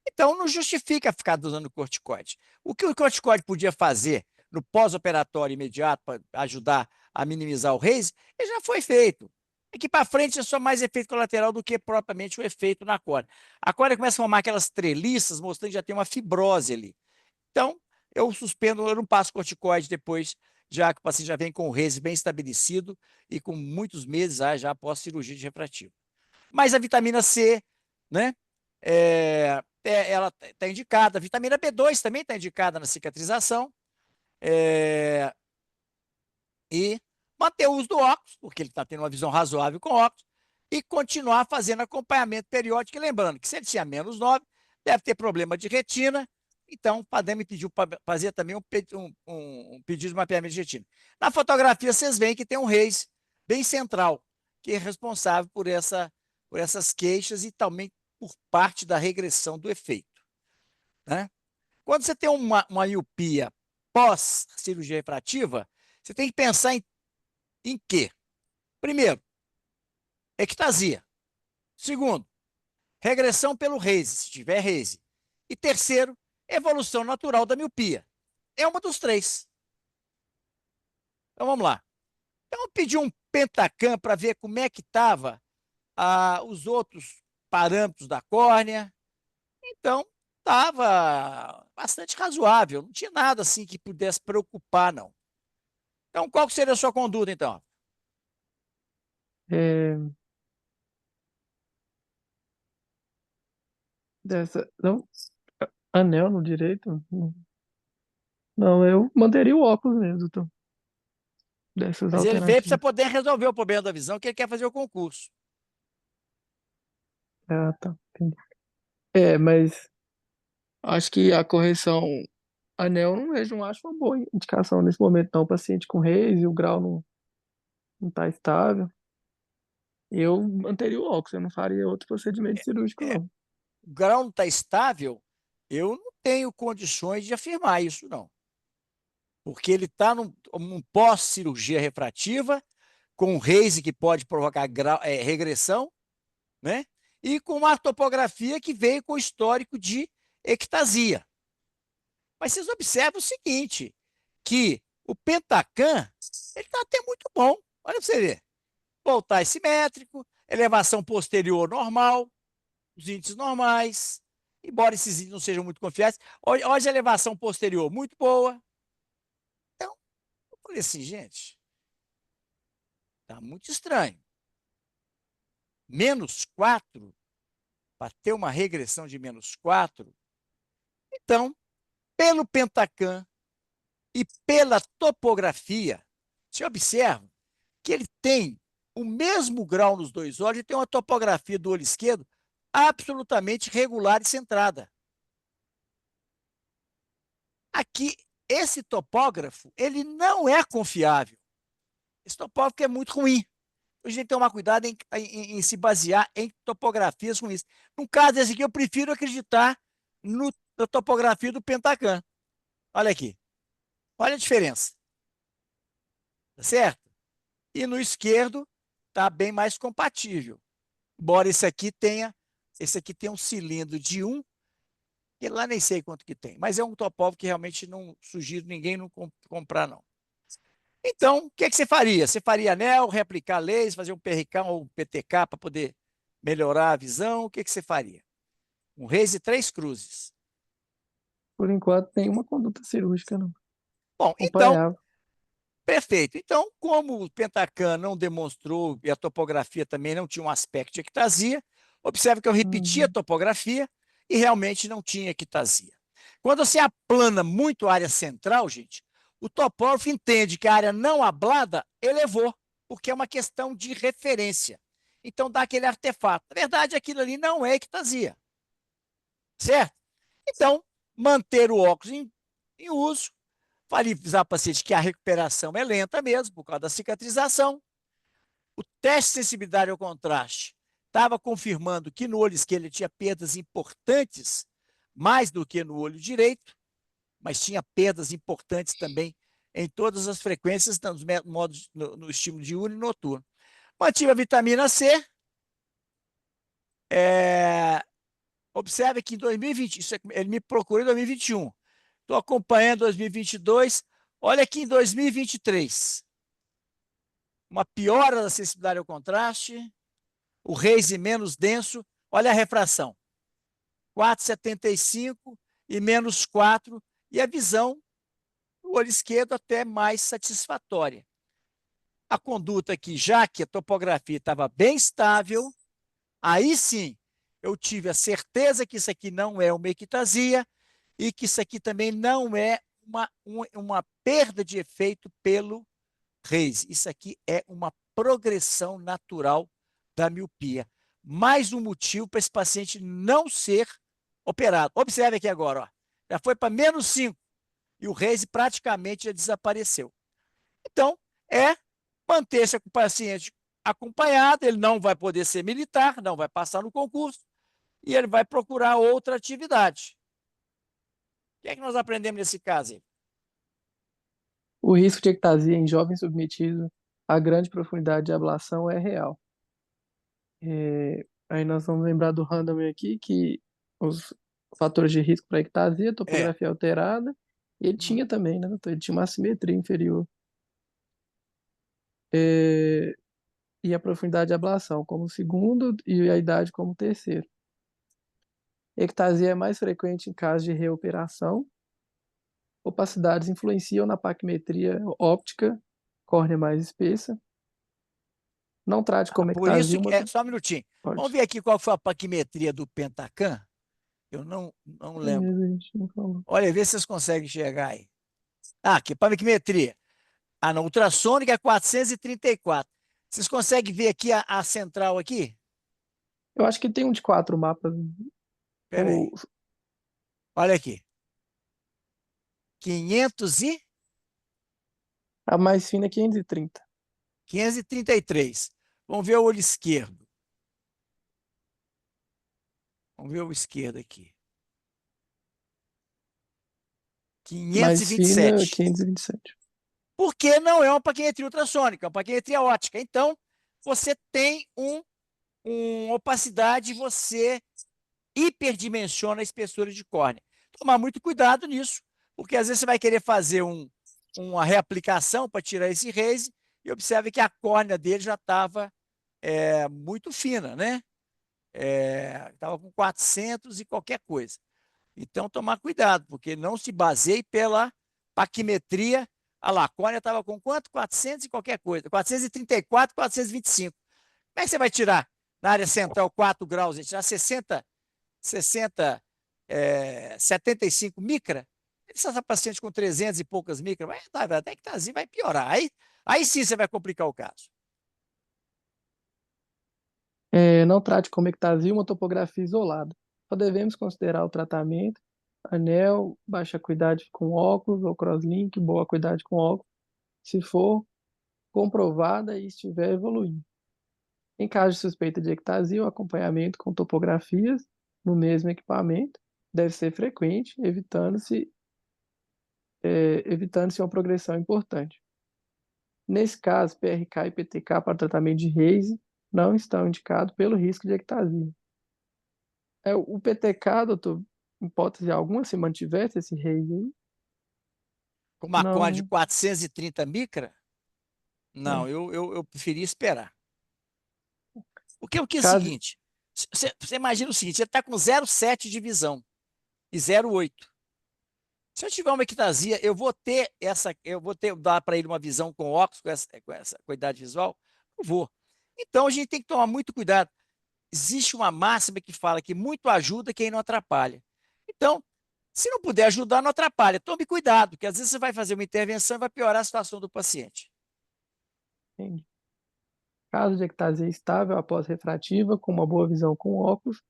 Então, não justifica ficar usando corticoide. O que o corticoide podia fazer no pós-operatório imediato para ajudar a minimizar o raise, ele já foi feito. Aqui para frente é só mais efeito colateral do que propriamente o efeito na córnea. A córnea começa a formar aquelas treliças, mostrando que já tem uma fibrose ali. Então, eu suspendo, eu não passo corticoide depois, já que o paciente já vem com o raise bem estabelecido e com muitos meses já após cirurgia de refrativo. Mas a vitamina C, né? Ela está indicada. A vitamina B2 também está indicada na cicatrização. E manter o uso do óculos, porque ele está tendo uma visão razoável com óculos, e continuar fazendo acompanhamento periódico. E lembrando que se ele tinha -9, deve ter problema de retina. Então, o Padem me pediu para fazer também um pedido de mapeamento de retina. Na fotografia, vocês veem que tem um raise bem central, que é responsável por essas queixas e também por parte da regressão do efeito, né? Quando você tem uma miopia pós-cirurgia refrativa, você tem que pensar em quê? Primeiro, ectasia. Segundo, regressão pelo raise, se tiver raise. E terceiro, evolução natural da miopia. É uma dos três. Então vamos lá. Então eu pedi um Pentacam para ver como é que estava os outros parâmetros da córnea. Então, estava bastante razoável, não tinha nada assim que pudesse preocupar, não. Então, qual que seria a sua conduta, então? É, não, anel no direito? Não, eu manteria o óculos mesmo, doutor. Dessas Mas ele veio para você alternativas. poder resolver o problema da visão, que ele quer fazer o concurso. Ah, tá. Entendi. Mas acho que a correção anel eu não vejo, não acho uma boa indicação nesse momento, não. O paciente com Reis e o grau não tá estável. Eu manteria o óculos, eu não faria outro procedimento cirúrgico, É, não. o grau não está estável, eu não tenho condições de afirmar isso, não. Porque ele está num pós-cirurgia refrativa, com um Reis que pode provocar regressão, né? E com uma topografia que veio com histórico de ectasia. Mas vocês observam o seguinte, que o Pentacan, ele está até muito bom. Olha para você ver. Voltar simétrico, elevação posterior normal, os índices normais, embora esses índices não sejam muito confiáveis. Olha a elevação posterior, muito boa. Então, eu falei assim, gente, tá muito estranho. -4, para ter uma regressão de -4. Então, pelo Pentacan e pela topografia, você observa que ele tem o mesmo grau nos dois olhos e tem uma topografia do olho esquerdo absolutamente regular e centrada. Aqui, esse topógrafo, ele não é confiável. Esse topógrafo é muito ruim. A gente tem que tomar cuidado em se basear em topografias ruins. No caso desse aqui, eu prefiro acreditar na topografia do Pentacan. Olha aqui. Olha a diferença. Tá certo? E no esquerdo, está bem mais compatível. Embora esse aqui tenha um cilindro de 1, que lá nem sei quanto que tem, mas é um topógrafo que realmente não sugiro ninguém não comprar, não. Então, o que é que você faria? Você faria anel, reaplicar laser, fazer um PRK ou um PTK para poder melhorar a visão? O que é que você faria? Um Raise 3 cruzes. Por enquanto, nenhuma conduta cirúrgica, não. Bom, então, Acompanhava. perfeito. Então, como o Pentacan não demonstrou e a topografia também não tinha um aspecto de ectasia, observe que eu repeti a Uhum. topografia e realmente não tinha ectasia. Quando você aplana muito a área central, gente, o topógrafo entende que a área não ablada elevou, porque é uma questão de referência. Então dá aquele artefato. Na verdade, aquilo ali não é ectasia, certo? Então, manter o óculos em uso, avisar o paciente que a recuperação é lenta mesmo, por causa da cicatrização. O teste de sensibilidade ao contraste estava confirmando que no olho esquerdo ele tinha perdas importantes, mais do que no olho direito, mas tinha perdas importantes também em todas as frequências, nos modos, no estímulo diurno e noturno. Mantive a vitamina C. Observe que em 2020, ele me procurou em 2021. Estou acompanhando 2022. Olha aqui em 2023. Uma piora da sensibilidade ao contraste, o Raise menos denso. Olha a refração. 4,75 e -4. E a visão, o olho esquerdo até mais satisfatória. A conduta aqui, já que a topografia estava bem estável, aí sim eu tive a certeza que isso aqui não é uma ectasia e que isso aqui também não é uma perda de efeito pelo Reis. Isso aqui é uma progressão natural da miopia. Mais um motivo para esse paciente não ser operado. Observe aqui agora, ó. Já foi para -5 e o Reis praticamente já desapareceu. Então, manter-se com o paciente acompanhado, ele não vai poder ser militar, não vai passar no concurso, e ele vai procurar outra atividade. O que é que nós aprendemos nesse caso aí? O risco de ectasia em jovens submetidos a grande profundidade de ablação é real. Aí nós vamos lembrar do Randall aqui, que os fatores de risco para ectasia, É. topografia alterada, ele tinha também, né, doutor? Ele tinha uma assimetria inferior. É, e a profundidade de ablação como segundo e a idade como terceiro. Ectasia é mais frequente em casos de reoperação. Opacidades influenciam na paquimetria óptica, córnea mais espessa. Não trate como Por isso, ectasia uma... só um minutinho. Pode. Vamos ver aqui qual foi a paquimetria do Pentacan. Eu não lembro. A gente não falou. Olha, vê se vocês conseguem enxergar aí. Aqui, paquimetria. Na ultrassônica é 434. Vocês conseguem ver aqui a central aqui? Eu acho que tem um de 4 mapas. Espera aí. O- Olha aqui. 500 e A mais fina é 530. 533. Vamos ver o olho esquerdo. Vamos ver o esquerdo aqui. Mais fina, 527. 527. Porque não é uma paquimetria ultrassônica, é uma paquimetria óptica. Então, você tem uma opacidade, você hiperdimensiona a espessura de córnea. Tomar muito cuidado nisso, porque às vezes você vai querer fazer uma reaplicação para tirar esse raise e observe que a córnea dele já estava muito fina, né? Estava com 400 e qualquer coisa. Então, tomar cuidado, porque não se baseie pela paquimetria. A lacônia estava com quanto? 400 e qualquer coisa. 434, 425. Como é que você vai tirar na área central 4 graus? Tirar 60, 75 micra? Essa paciente com 300 e poucas micra, até que tá assim, vai piorar. Aí sim você vai complicar o caso. Não trate como ectasia uma topografia isolada. Só devemos considerar o tratamento, anel, baixa acuidade com óculos ou crosslink, boa acuidade com óculos, se for comprovada e estiver evoluindo. Em caso de suspeita de ectasia, o acompanhamento com topografias no mesmo equipamento deve ser frequente, evitando-se uma progressão importante. Nesse caso, PRK e PTK para tratamento de Reise não estão indicados pelo risco de ectasia. O PTK, doutor, em hipótese alguma, se mantivesse esse Reise aí? Com uma córnea de Não, 430 micra? Não, é. eu preferi esperar. Porque o que é o Caso, seguinte, você imagina o seguinte, você está com 0,7 de visão e 0,8. Se eu tiver uma ectasia, eu vou dar para ele uma visão com óculos, com essa qualidade visual? Eu vou. Então a gente tem que tomar muito cuidado. Existe uma máxima que fala que muito ajuda quem não atrapalha. Então, se não puder ajudar, não atrapalha. Tome cuidado, porque às vezes você vai fazer uma intervenção e vai piorar a situação do paciente. entendi. Caso de ectasia estável após refrativa, com uma boa visão com óculos,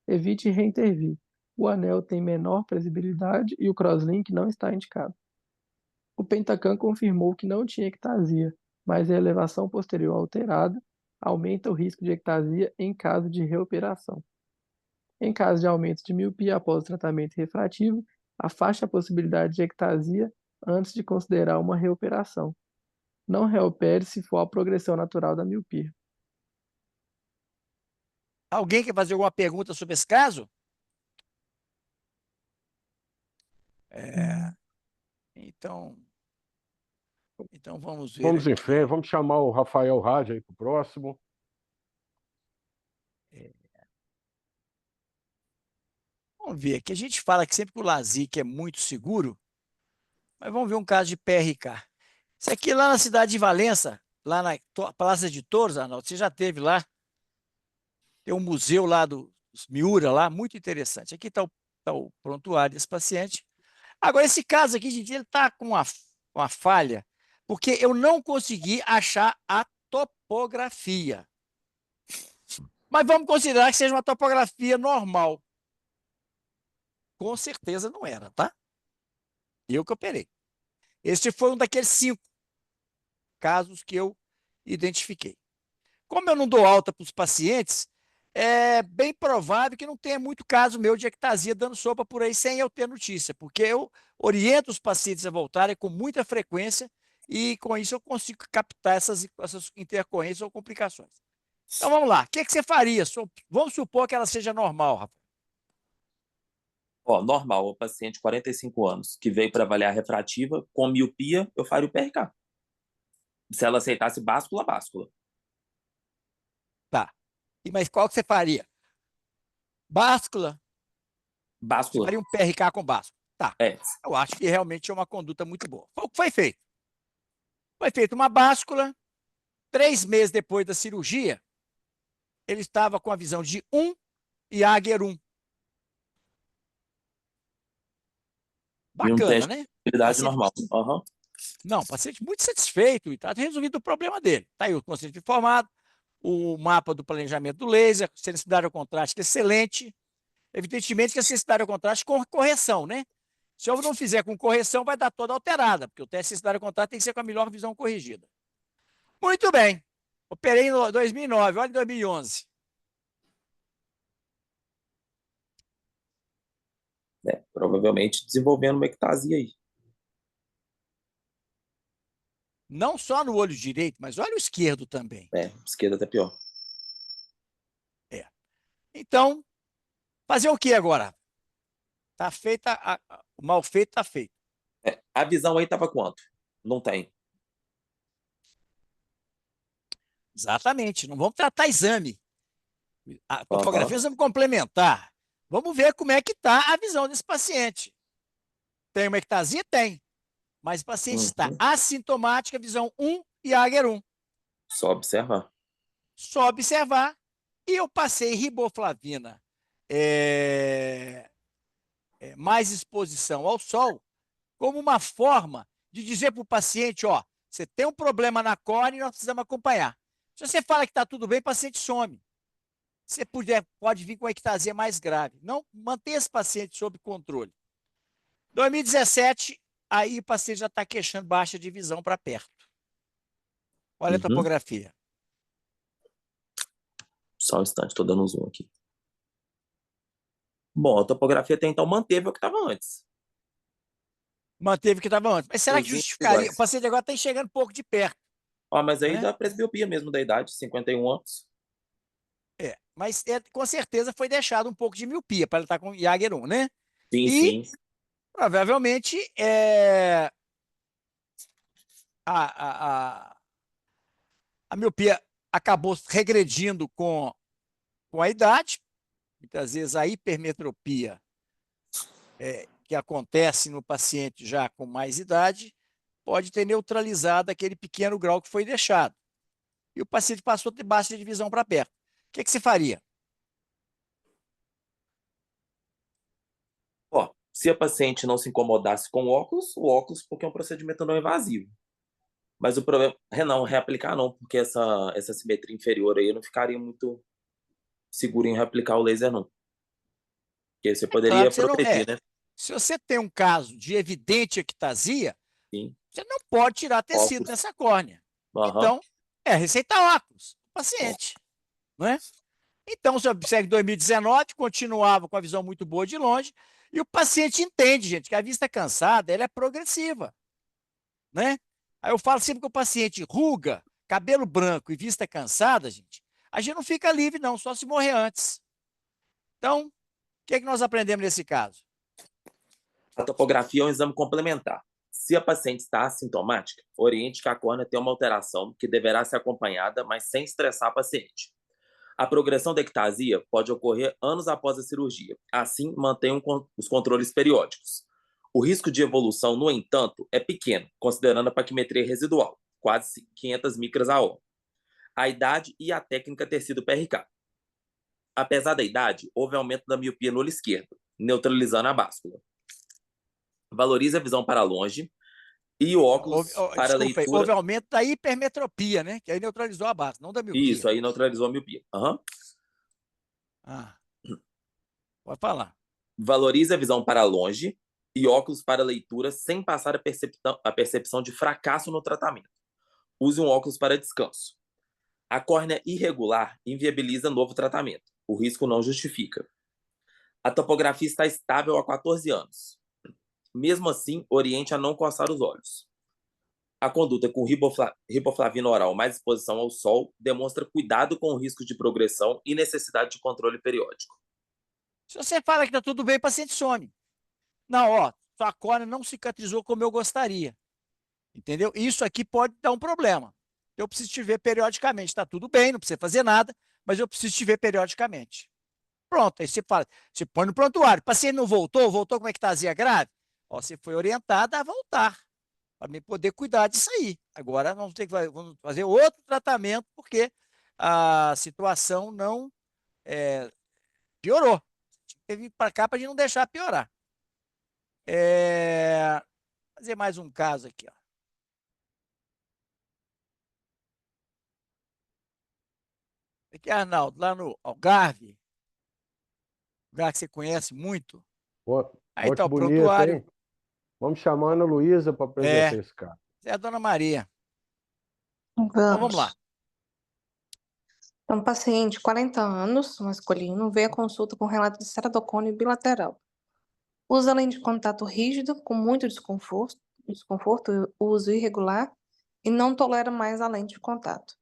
evite reintervir. O anel tem menor previsibilidade e o crosslink não está indicado. O Pentacan confirmou que não tinha ectasia, mas a elevação posterior alterada aumenta o risco de ectasia em caso de reoperação. Em caso de aumento de miopia após o tratamento refrativo, afaste a possibilidade de ectasia antes de considerar uma reoperação. Não reopere se for a progressão natural da miopia. Alguém quer fazer alguma pergunta sobre esse caso? Então, vamos ver Vamos em aqui. frente, vamos chamar o Rafael Rádio aí para o próximo. Vamos ver aqui. A gente fala que sempre que o LASIK é muito seguro, mas vamos ver um caso de PRK. Isso aqui é lá na cidade de Valença, lá na Praça de Touros, Arnaldo, você já esteve lá. Tem um museu lá dos Miura, lá, muito interessante. Aqui está o prontuário desse paciente. Agora, esse caso aqui, gente, ele está com uma falha, porque eu não consegui achar a topografia. Mas vamos considerar que seja uma topografia normal. Com certeza não era, tá? Eu que operei. Este foi um daqueles 5 casos que eu identifiquei. Como eu não dou alta para os pacientes, é bem provável que não tenha muito caso meu de ectasia dando sopa por aí sem eu ter notícia, porque eu oriento os pacientes a voltarem com muita frequência e com isso eu consigo captar essas intercorrências ou complicações. Então vamos lá, o que você faria? Vamos supor que ela seja normal, Rafa. Ó, normal, o paciente de 45 anos que veio para avaliar refrativa, com miopia, eu faria o PRK. Se ela aceitasse báscula, báscula. Tá. Mas qual que você faria? Báscula? Você Báscula. faria um PRK com báscula? Tá. É. Eu acho que realmente é uma conduta muito boa. Foi o que foi feito. Foi feita uma báscula. 3 meses depois da cirurgia, ele estava com a visão de 1 e Ager 1. E um Bacana, teste né? de atividade Paciente... normal. Uhum. Não, paciente muito satisfeito e está resolvido o problema dele. Está aí o conceito informado, o mapa do planejamento do laser, sensibilidade ao contraste excelente. Evidentemente que a sensibilidade ao contraste com correção, né? Se eu não fizer com correção, vai dar toda alterada, porque o teste de sensibilidade ao contraste tem que ser com a melhor visão corrigida. Muito bem. Operei em 2009, olha em 2011. Provavelmente desenvolvendo uma ectasia aí. Não só no olho direito, mas olha o esquerdo também. Esquerda até pior. Então, fazer o que agora? Tá feita, o mal feito está feito. A visão aí estava quanto? Não tem. Exatamente. Não vamos tratar exame. A topografia Uhum. nós vamos complementar. Vamos ver como é que está a visão desse paciente. Tem uma ectasia? Tem. Mas o paciente está assintomática, visão 1 e Ager 1. Só observar. Só observar. E eu passei riboflavina, mais exposição ao sol, como uma forma de dizer para o paciente, ó, você tem um problema na córnea e nós precisamos acompanhar. Se você fala que está tudo bem, o paciente some. Se puder, pode vir com uma ectasia mais grave. Não, mantenha esse paciente sob controle. 2017, aí o paciente já está queixando baixa de visão para perto. Olha a topografia. Só um instante, estou dando um zoom aqui. Bom, a topografia até então manteve o que estava antes. Manteve o que estava antes. Mas será que Os índices justificaria? iguais. O paciente agora está enxergando um pouco de perto. Mas aí né? dá presbiopia mesmo da idade, 51 anos. Mas com certeza foi deixado um pouco de miopia para ele estar com Jaeger 1, né? Sim, E sim. provavelmente a miopia acabou regredindo com a idade. Muitas vezes a hipermetropia que acontece no paciente já com mais idade pode ter neutralizado aquele pequeno grau que foi deixado. E o paciente passou a ter baixa de visão para perto. O que você faria? Se a paciente não se incomodasse com o óculos, porque é um procedimento não invasivo. Mas o problema não reaplicar não, porque essa simetria inferior aí eu não ficaria muito seguro em reaplicar o laser não. Porque você poderia Claro que você não proteger, né? Se você tem um caso de evidente ectasia, Sim. você não pode tirar tecido Óculos. dessa córnea. Aham. Então, receitar óculos para o paciente. Não é? Então, você observa que em 2019 continuava com a visão muito boa de longe, e o paciente entende, gente, que a vista cansada ela é progressiva. Né? Aí eu falo sempre que o paciente ruga, cabelo branco e vista cansada, gente, a gente não fica livre, não, só se morrer antes. Então, o que nós aprendemos nesse caso? A topografia é um exame complementar. Se a paciente está assintomática, oriente que a córnea tem uma alteração que deverá ser acompanhada, mas sem estressar a paciente. A progressão da ectasia pode ocorrer anos após a cirurgia. Assim, mantenham os controles periódicos. O risco de evolução, no entanto, é pequeno, considerando a paquimetria residual, quase 500 micras a hora. A idade e a técnica ter sido PRK. Apesar da idade, houve aumento da miopia no olho esquerdo, neutralizando a báscula. Valoriza a visão para longe e o óculos para Desculpa, leitura. houve aumento da hipermetropia, né? Que aí neutralizou a base, não da miopia. Isso, aí neutralizou a miopia. Pode falar. Valoriza a visão para longe e óculos para leitura sem passar a percepção de fracasso no tratamento. Use um óculos para descanso. A córnea irregular inviabiliza novo tratamento. O risco não justifica. A topografia está estável há 14 anos. Mesmo assim, oriente a não coçar os olhos. A conduta com riboflavina oral mais exposição ao sol demonstra cuidado com o risco de progressão e necessidade de controle periódico. Se você fala que está tudo bem, o paciente some. Não, sua córnea não cicatrizou como eu gostaria. Entendeu? Isso aqui pode dar um problema. Eu preciso te ver periodicamente. Está tudo bem, não precisa fazer nada, mas eu preciso te ver periodicamente. Pronto, aí você fala, você põe no prontuário. O paciente não voltou com ectasia grave? Ó, você foi orientada a voltar, para mim poder cuidar disso aí. Agora vamos fazer outro tratamento, porque a situação não piorou. Teve que vir para cá para a gente não deixar piorar. Fazer mais um caso aqui, ó. Aqui, Arnaldo, lá no Algarve, lugar que você conhece muito. Aí tá Monte o Bonito, prontuário. hein? Vamos chamando a Luísa para apresentar esse cara. É a dona Maria. Então vamos lá. Vamos. Um paciente de 40 anos, masculino, veio à consulta com relato de ceratocone bilateral. Usa lente de contato rígida, com muito desconforto, uso irregular e não tolera mais a lente de contato.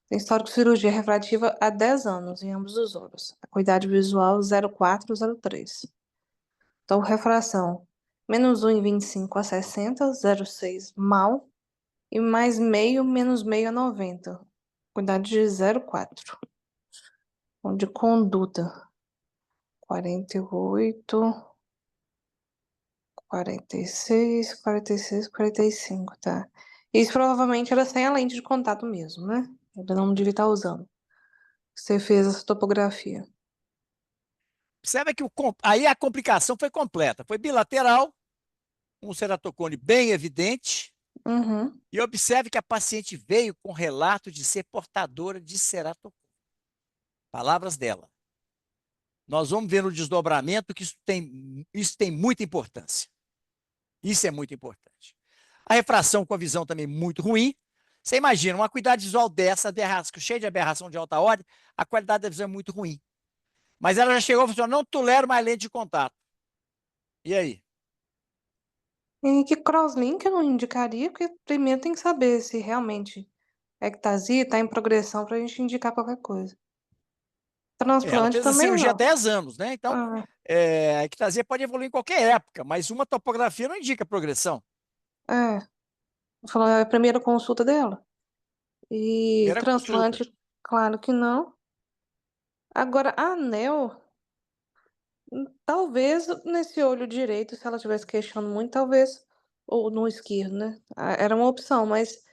Tem histórico de cirurgia refrativa há 10 anos em ambos os olhos. Acuidade visual 0403. Então, refração -1 em 25 a 60, 0,6 mal e mais meio, menos meio a 90. Cuidade de 0,4. De conduta 48, 46, 46, 45, tá? Isso provavelmente era sem a lente de contato mesmo, né? Ele não devia estar usando. Você fez essa topografia. Observa que aí a complicação foi completa. Foi bilateral, um ceratocone bem evidente. Uhum. E observe que a paciente veio com relato de ser portadora de ceratocone. Palavras dela. Nós vamos ver no desdobramento que isso tem muita importância. Isso é muito importante. A refração com a visão também muito ruim. Você imagina, uma acuidade visual dessa, cheia de aberração de alta ordem, a qualidade da visão é muito ruim. Mas ela já chegou e falou, não tolero mais lente de contato. E aí? E que crosslink eu não indicaria, porque primeiro tem que saber se realmente é ectasia, está em progressão para a gente indicar qualquer coisa. Ela Transplante fez a também cirurgia há não. 10 anos, né? Então, Ah, a ectasia pode evoluir em qualquer época, mas uma topografia não indica progressão. é. Falou, é a primeira consulta dela. E Primeira consulta. transplante, claro que não. Agora, anel, talvez nesse olho direito, se ela estivesse queixando muito, talvez, ou no esquerdo, né? Era uma opção, mas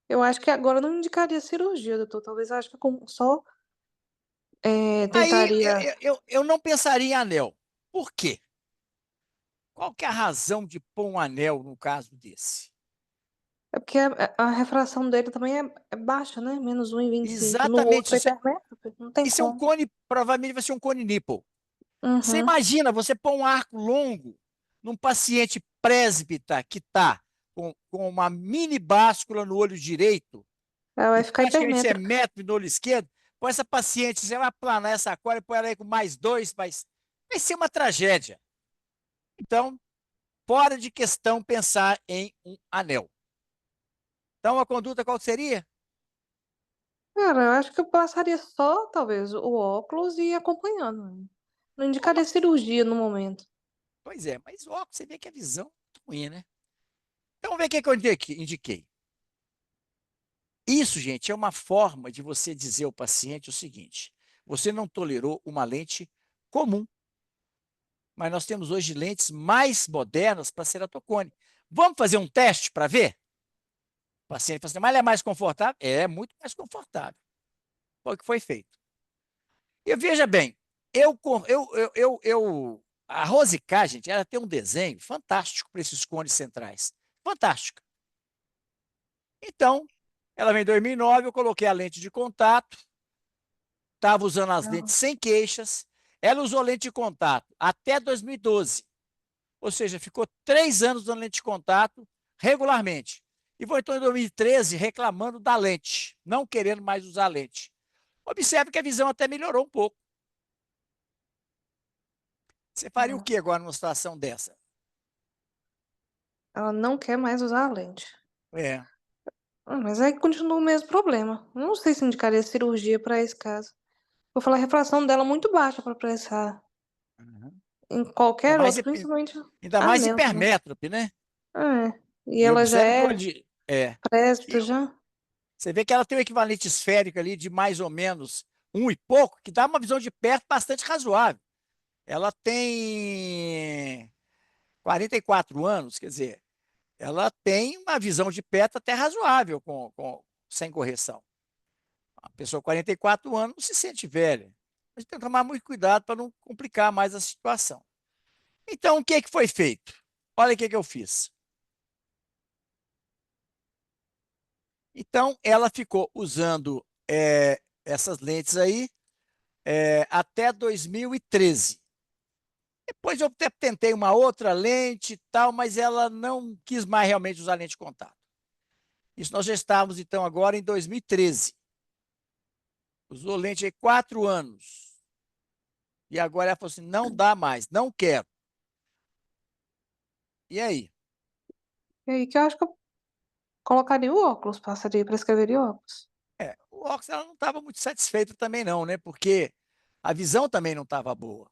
eu acho que agora não indicaria cirurgia, doutor. Talvez acho que só Aí tentaria. eu não pensaria em anel. Por quê? Qual que é a razão de pôr um anel no caso desse? É porque a refração dele também é baixa, né? -1 em 25. No Exatamente. outro é hipermétrope, não tem Isso é um como. cone, provavelmente vai ser um cone nipple. Você Uhum. imagina, você pôr um arco longo num paciente presbita que está com uma mini báscula no olho direito Ela e vai ficar praticamente hipermétrica. metro no olho esquerdo, com essa paciente, você vai aplanar essa cor e pôr ela aí com mais 2, vai ser uma tragédia. Então, fora de questão pensar em um anel. Então, a conduta qual seria? Cara, eu acho que eu passaria só, talvez, o óculos e ir acompanhando, né? Não indicaria cirurgia no momento. Pois é, mas óculos, você vê que a visão é ruim, né? Então, vamos ver o que eu indiquei. Isso, gente, é uma forma de você dizer ao paciente o seguinte: você não tolerou uma lente comum, mas nós temos hoje lentes mais modernas para ceratocone. Vamos fazer um teste para ver? O paciente fala assim, mas ele é mais confortável? É muito mais confortável. Foi o que foi feito. E veja bem, a Rose K, gente, ela tem um desenho fantástico para esses cones centrais. Fantástico. Então, ela vem em 2009, eu coloquei a lente de contato, estava usando as lentes sem queixas, ela usou lente de contato até 2012. Ou seja, ficou 3 anos usando lente de contato regularmente. E voltou em 2013 reclamando da lente, não querendo mais usar a lente. Observe que a visão até melhorou um pouco. Você faria o que agora numa situação dessa? Ela não quer mais usar a lente. É. Mas aí continua o mesmo problema. Não sei se indicaria cirurgia para esse caso. Vou falar, a refração dela é muito baixa para apressar. Uhum. Em qualquer outro, principalmente Ainda mais anel também. hipermétrope, né? É. E E ela já observe que o é olho presbítero já. Você vê que ela tem um equivalente esférico ali de mais ou menos 1 e pouco, que dá uma visão de perto bastante razoável. Ela tem 44 anos, quer dizer, ela tem uma visão de perto até razoável sem correção. A pessoa com 44 anos não se sente velha. A gente tem que tomar muito cuidado para não complicar mais a situação. Então, o que foi feito? Olha o que eu fiz. Então, ela ficou usando essas lentes aí até 2013. Depois eu até tentei uma outra lente e tal, mas ela não quis mais realmente usar lente de contato. Isso nós já estávamos, então, agora em 2013. Usou lente aí 4 anos. E agora ela falou assim, não dá mais, não quero. E aí? E aí que eu acho que eu colocaria o óculos, passaria para escrever óculos. O óculos ela não estava muito satisfeita também não, né? Porque a visão também não estava boa.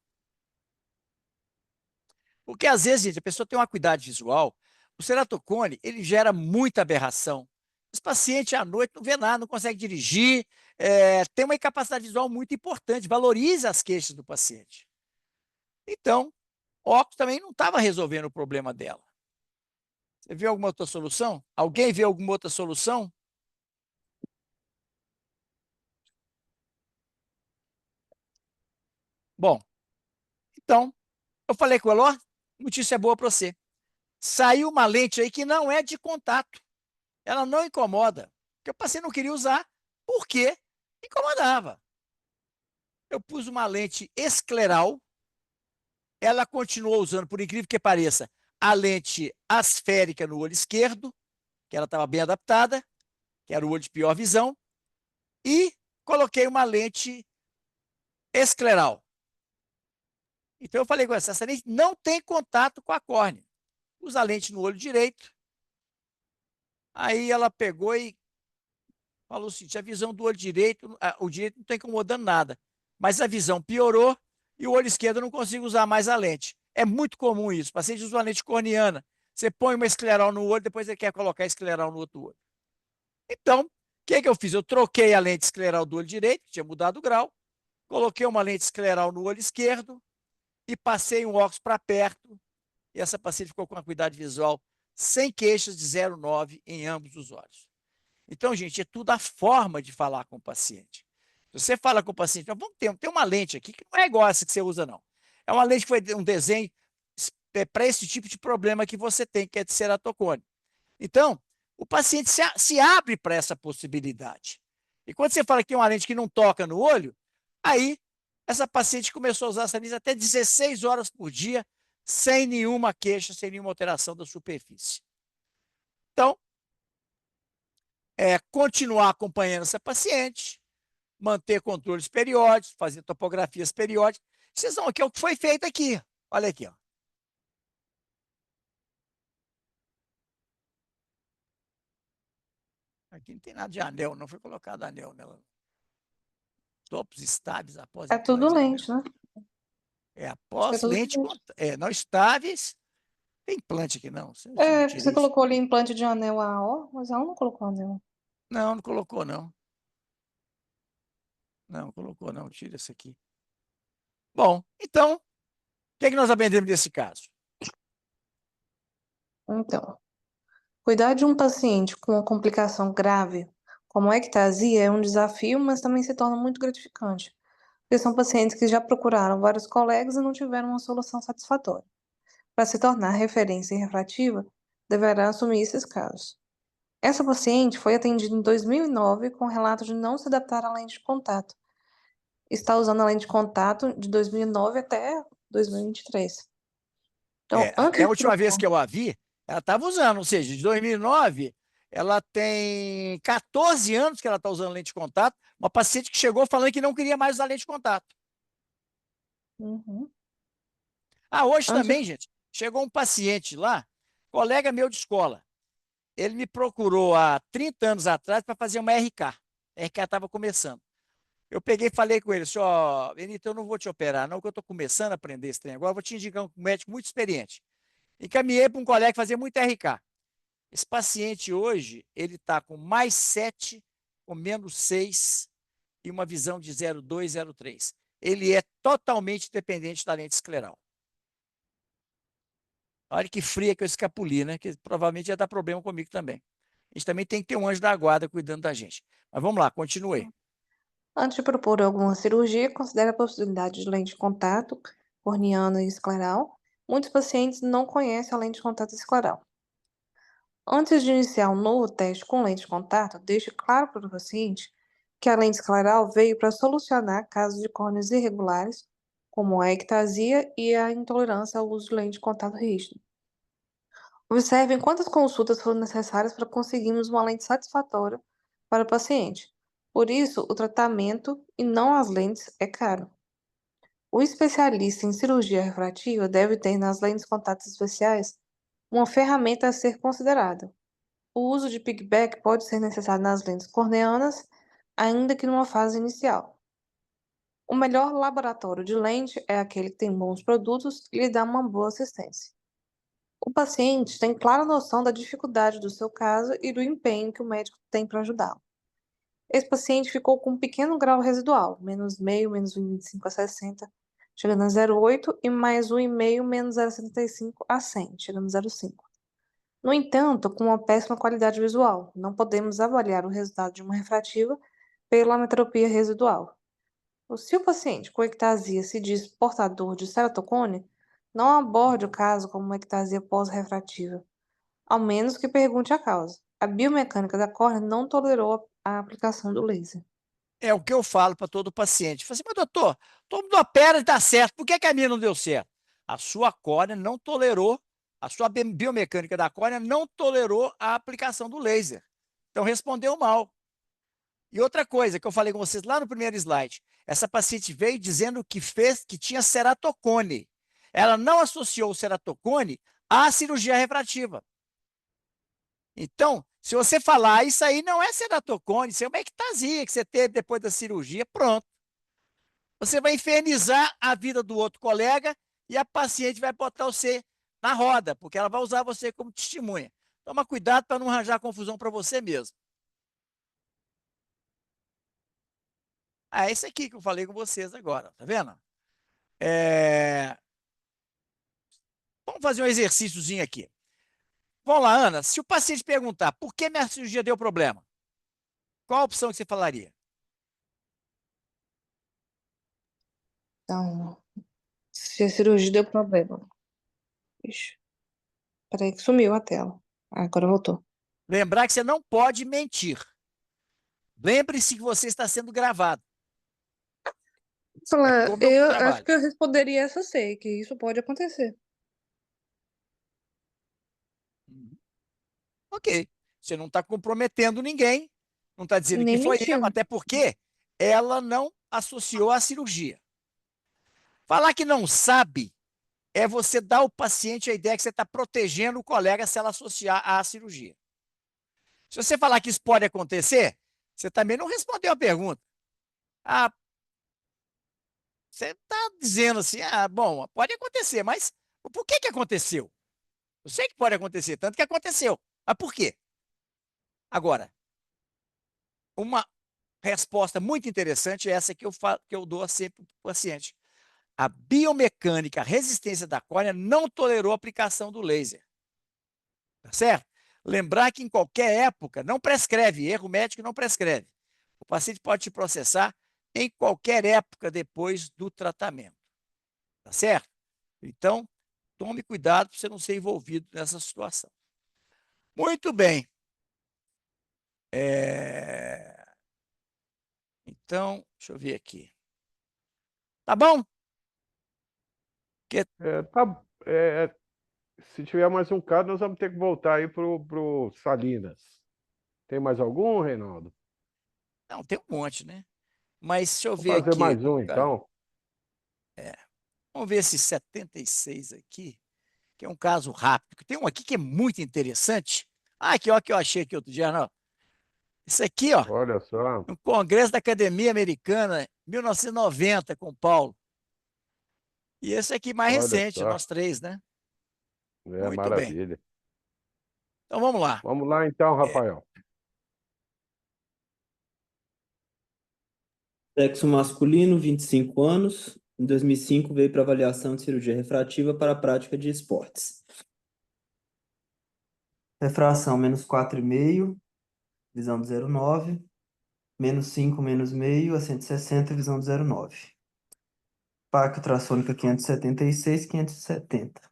Porque às vezes, gente, a pessoa tem uma acuidade visual, o ceratocone, ele gera muita aberração. Os pacientes à noite não vê nada, não consegue dirigir, tem uma incapacidade visual muito importante, valoriza as queixas do paciente. Então, o óculos também não estava resolvendo o problema dela. Você viu alguma outra solução? Alguém vê alguma outra solução? Bom, então, eu falei com ela, ó, notícia boa para você. Saiu uma lente aí que não é de contato. Ela não incomoda. Porque o paciente não queria usar, porque incomodava. Eu pus uma lente escleral, ela continuou usando, por incrível que pareça, a lente asférica no olho esquerdo, que ela estava bem adaptada, que era o olho de pior visão, e coloquei uma lente escleral. Então eu falei com essa lente não tem contato com a córnea. Usa a lente no olho direito. Aí ela pegou e falou assim, a visão do olho direito, o direito não está incomodando nada, mas a visão piorou e o olho esquerdo eu não consigo usar mais a lente. É muito comum isso. O paciente usa uma lente corneana. Você põe uma escleral no olho, depois ele quer colocar escleral no outro olho. Então, o que eu fiz? Eu troquei a lente escleral do olho direito, que tinha mudado o grau, coloquei uma lente escleral no olho esquerdo e passei um óculos para perto. E essa paciente ficou com uma acuidade visual sem queixas de 0,9 em ambos os olhos. Então, gente, é tudo a forma de falar com o paciente. Se você fala com o paciente, vamos ter uma lente aqui que não é igual essa que você usa, não. É uma lente que foi um desenho para esse tipo de problema que você tem, que é de ceratocone. Então, o paciente se abre para essa possibilidade. E quando você fala que é uma lente que não toca no olho, aí essa paciente começou a usar essa lente até 16 horas por dia, sem nenhuma queixa, sem nenhuma alteração da superfície. Então, continuar acompanhando essa paciente, manter controles periódicos, fazer topografias periódicas. Vocês vão aqui, é o que foi feito aqui. Olha aqui, ó. Aqui não tem nada de anel, não foi colocado anel nela. Topos estáveis após É tudo implante. lente, né? Acho que é Após tudo lente, lente. não estáveis. Tem implante aqui, não. Você colocou ali implante de anel AO, mas ela não colocou anel. Não, não colocou, não. Não, colocou, não. Tira isso aqui. Bom, então, o que nós aprendemos desse caso? Então, cuidar de um paciente com uma complicação grave, como ectasia, é um desafio, mas também se torna muito gratificante, porque são pacientes que já procuraram vários colegas e não tiveram uma solução satisfatória. Para se tornar referência refrativa, deverá assumir esses casos. Essa paciente foi atendida em 2009 com relato de não se adaptar à lente de contato. Está usando a lente de contato de 2009 até 2023. Então, Até antes a de última vez procurar... que eu a vi, ela estava usando, ou seja, de 2009, ela tem 14 anos que ela está usando lente de contato, uma paciente que chegou falando que não queria mais usar lente de contato. Uhum. Hoje Antes... também, gente, chegou um paciente lá, colega meu de escola. Ele me procurou há 30 anos atrás para fazer uma RK. A RK estava começando. Eu peguei e falei com ele, assim, ó, Benito, eu não vou te operar, não, porque eu estou começando a aprender esse trem agora, eu vou te indicar um médico muito experiente. Encaminhei para um colega que fazia muito RK. Esse paciente hoje, ele está com mais 7, com menos 6, e uma visão de 0,2, 0,3. Ele é totalmente dependente da lente escleral. Olha que fria que eu escapuli, né? Que provavelmente ia dar problema comigo também. A gente também tem que ter um anjo da guarda cuidando da gente. Mas vamos lá, continue. Antes de propor alguma cirurgia, considere a possibilidade de lente de contato corneana e escleral. Muitos pacientes não conhecem a lente de contato escleral. Antes de iniciar um novo teste com lente de contato, deixe claro para o paciente que a lente escleral veio para solucionar casos de córneas irregulares, como a ectasia e a intolerância ao uso de lente de contato rígido. Observem quantas consultas foram necessárias para conseguirmos uma lente satisfatória para o paciente. Por isso, o tratamento e não as lentes é caro. O especialista em cirurgia refrativa deve ter nas lentes de contato especiais uma ferramenta a ser considerada. O uso de piggyback pode ser necessário nas lentes corneanas, ainda que numa fase inicial. O melhor laboratório de lente é aquele que tem bons produtos e lhe dá uma boa assistência. O paciente tem clara noção da dificuldade do seu caso e do empenho que o médico tem para ajudá-lo. Esse paciente ficou com um pequeno grau residual, menos meio, menos 1,25 a 60, chegando a 0,8, e mais 1,5, menos 0,75 a 100, chegando a 0,5. No entanto, com uma péssima qualidade visual, não podemos avaliar o resultado de uma refrativa pela metropia residual. Se o paciente com ectasia se diz portador de ceratocone, não aborde o caso como uma ectasia pós-refrativa, ao menos que pergunte a causa. A biomecânica da córnea não tolerou a aplicação do laser. É o que eu falo para todo paciente. Falo assim, mas doutor, todo mundo opera e dá certo. Por que a minha não deu certo? A sua córnea não tolerou, a sua biomecânica da córnea não tolerou a aplicação do laser. Então respondeu mal. E outra coisa que eu falei com vocês lá no primeiro slide, essa paciente veio dizendo que tinha ceratocone. Ela não associou o ceratocone à cirurgia refrativa. Então, se você falar, isso aí não é ceratocone, isso é uma ectasia que você teve depois da cirurgia, pronto. Você vai infernizar a vida do outro colega e a paciente vai botar você na roda, porque ela vai usar você como testemunha. Toma cuidado para não arranjar confusão para você mesmo. Ah, é esse aqui que eu falei com vocês agora, tá vendo? Vamos fazer um exercíciozinho aqui. Vamos lá, Ana. Se o paciente perguntar por que minha cirurgia deu problema, qual a opção que você falaria? Então, se a cirurgia deu problema. Ixi, peraí que sumiu a tela. Agora voltou. Lembrar que você não pode mentir. Lembre-se que você está sendo gravado. É como eu Eu acho trabalho. que eu responderia essa sei, que isso pode acontecer. Ok. Você não está comprometendo ninguém, não está dizendo que Nem foi erro, mentindo. até porque ela não associou à cirurgia. Falar que não sabe é você dar ao paciente a ideia que você está protegendo o colega se ela associar à cirurgia. Se você falar que isso pode acontecer, você também não respondeu a pergunta. Ah, você está dizendo assim, bom, pode acontecer, mas por que aconteceu? Eu sei que pode acontecer, tanto que aconteceu. Mas por quê? Agora, uma resposta muito interessante é essa que eu dou sempre para o paciente. A biomecânica, a resistência da córnea não tolerou a aplicação do laser. Tá certo? Lembrar que em qualquer época não prescreve, erro médico não prescreve. O paciente pode te processar em qualquer época depois do tratamento. Tá certo? Então, tome cuidado para você não ser envolvido nessa situação. Muito bem. Então, deixa eu ver aqui. Tá bom? Se tiver mais um caso, nós vamos ter que voltar aí pro Salinas. Tem mais algum, Reinaldo? Não, tem um monte, né? Mas deixa eu Vou ver fazer aqui. mais um, então. Vamos ver esse 76 aqui, que é um caso rápido. Tem um aqui que é muito interessante. Ah, aqui, ó, que eu achei aqui outro dia, não. Isso aqui, ó, Olha só. no Congresso da Academia Americana, 1990, com o Paulo. E esse aqui mais Olha recente, só. nós três, né? É Muito bem. maravilha. Então vamos lá. Vamos lá, então, Rafael. Sexo masculino, 25 anos. Em 2005 veio para avaliação de cirurgia refrativa para a prática de esportes. Refração menos 4,5, visão do 0,9. Menos 5, menos meio, a 160, visão do 0,9. PAC ultrassônica 576, 570.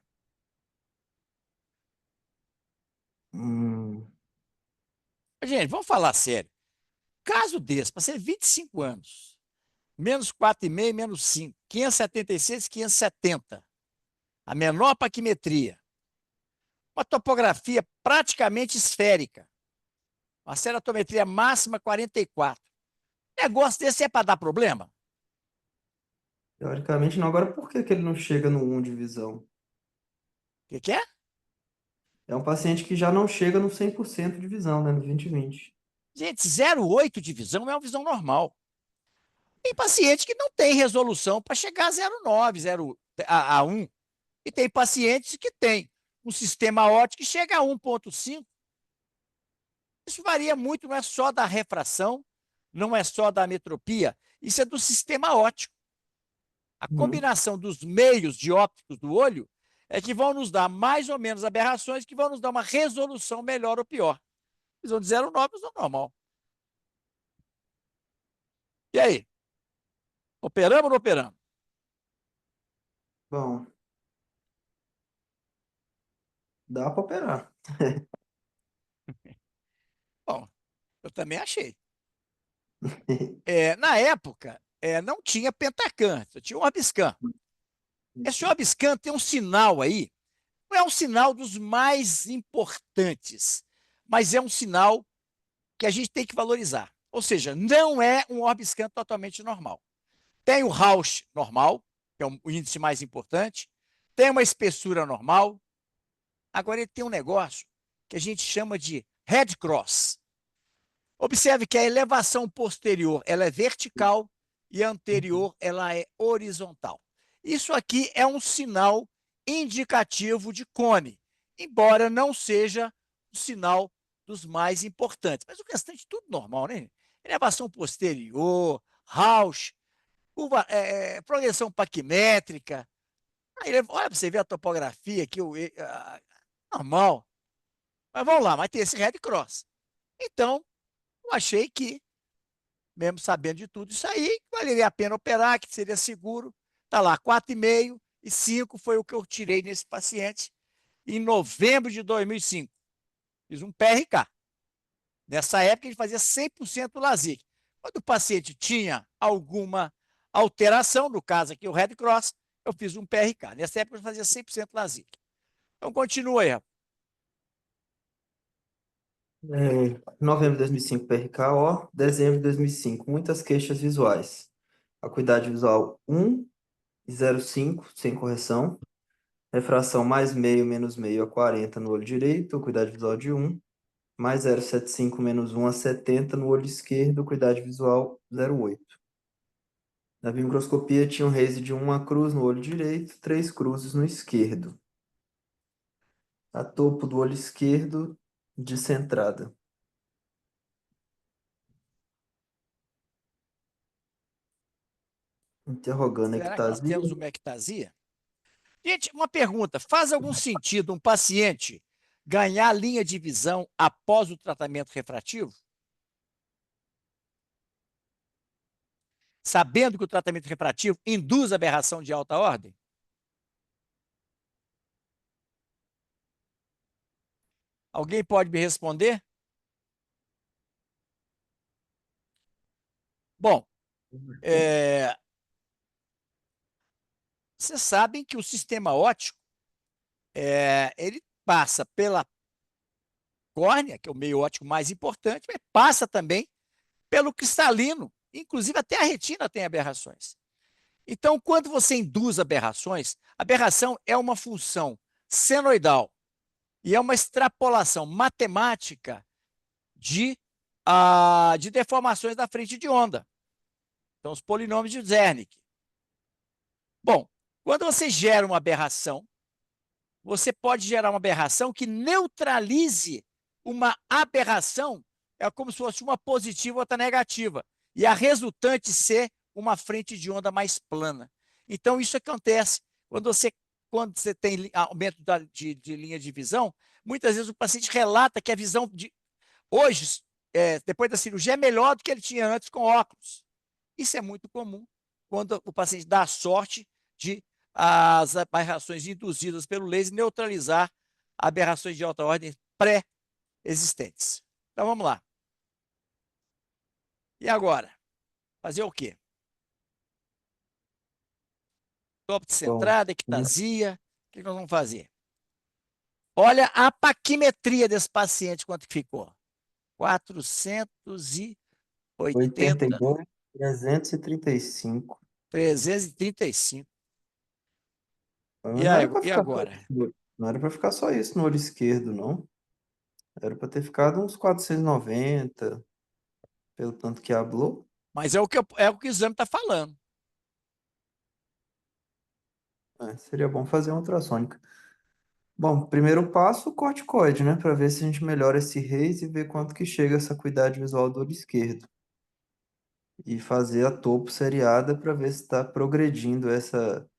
Gente, vamos falar sério. Caso desse, para ser 25 anos, menos 4,5, menos 5, 576, 570. A menor paquimetria. Uma topografia praticamente esférica. Uma ceratometria máxima 44. Negócio desse é para dar problema? Teoricamente não. Agora, por que que ele não chega no 1 de visão? O que é? É um paciente que já não chega no 100% de visão, né? No 20/20. Gente, 0,8 de visão é uma visão normal. Tem paciente que não tem resolução para chegar a 0,9, a 1. E tem pacientes que têm um sistema óptico que chega a 1,5. Isso varia muito, não é só da refração, não é só da ametropia, isso é do sistema óptico. A combinação dos meios dióptricos do olho é que vão nos dar mais ou menos aberrações que vão nos dar uma resolução melhor ou pior. Visão de 0,9, visão normal. E aí? Operamos ou não operamos? Bom, dá para operar. Bom, eu também achei. Na época, não tinha Pentacan, só tinha o Orbiscan. Esse Orbiscan tem um sinal aí, não é um sinal dos mais importantes, mas é um sinal que a gente tem que valorizar. Ou seja, não é um Orbiscan totalmente normal. Tem o Rausch normal, que é o índice mais importante, tem uma espessura normal. Agora ele tem um negócio que a gente chama de head cross. Observe que a elevação posterior ela é vertical e a anterior ela é horizontal. Isso aqui é um sinal indicativo de cone, embora não seja o sinal dos mais importantes. Mas o restante tudo normal, né? Elevação posterior, Rausch, progressão paquimétrica. Aí, olha para você ver a topografia aqui, normal. Mas vamos lá, mas tem esse Red Cross. Então, eu achei que, mesmo sabendo de tudo isso aí, valeria a pena operar, que seria seguro. Está lá, 4,5 e 5 foi o que eu tirei nesse paciente em novembro de 2005. Fiz um PRK. Nessa época, a gente fazia 100% LASIK. Quando o paciente tinha alguma alteração, no caso aqui o Red Cross, eu fiz um PRK. Nessa época, eu fazia 100% LASIK. Então, continua aí, rapaz. Novembro de 2005, PRKO. Dezembro de 2005, muitas queixas visuais. Acuidade visual 1 e 0,5, sem correção. Refração mais meio, menos meio a 40 no olho direito, acuidade visual de 1. Mais 0,75, menos 1 a 70 no olho esquerdo, acuidade visual 0,8. Na biomicroscopia tinha um raise de 1 cruz no olho direito, 3 cruzes no esquerdo. A topo do olho esquerdo, descentrada. Interrogando a Será que nós ectasia. temos uma ectasia? Gente, uma pergunta: faz algum sentido um paciente ganhar linha de visão após o tratamento refrativo? Sabendo que o tratamento refrativo induz aberração de alta ordem? Alguém pode me responder? Bom, vocês sabem que o sistema óptico ele passa pela córnea, que é o meio óptico mais importante, mas passa também pelo cristalino. Inclusive, até a retina tem aberrações. Então, quando você induz aberrações, aberração é uma função senoidal e é uma extrapolação matemática de deformações da frente de onda. Então, os polinômios de Zernike. Bom, quando você gera uma aberração, você pode gerar uma aberração que neutralize uma aberração, é como se fosse uma positiva ou outra negativa. e a resultante ser uma frente de onda mais plana. Então, isso acontece quando você tem aumento de linha de visão. Muitas vezes o paciente relata que a visão hoje, depois da cirurgia, é melhor do que ele tinha antes com óculos. Isso é muito comum quando o paciente dá a sorte de as aberrações induzidas pelo laser neutralizar aberrações de alta ordem pré-existentes. Então, vamos lá. E agora? Fazer o quê? Topo de Bom, centrada, ectasia. O que nós vamos fazer? Olha a paquimetria desse paciente, quanto que ficou? 480, 82, 335. 335. Não era para E ficar só agora? isso, não era para ficar só isso no olho esquerdo, não. Era para ter ficado uns 490, pelo tanto que hablou. Mas é o que o exame está falando. Seria bom fazer uma ultrassônica. Bom, primeiro passo, corticoide, né? Para ver se a gente melhora esse raise e ver quanto que chega essa acuidade visual do olho esquerdo. E fazer a topo seriada para ver se está progredindo essa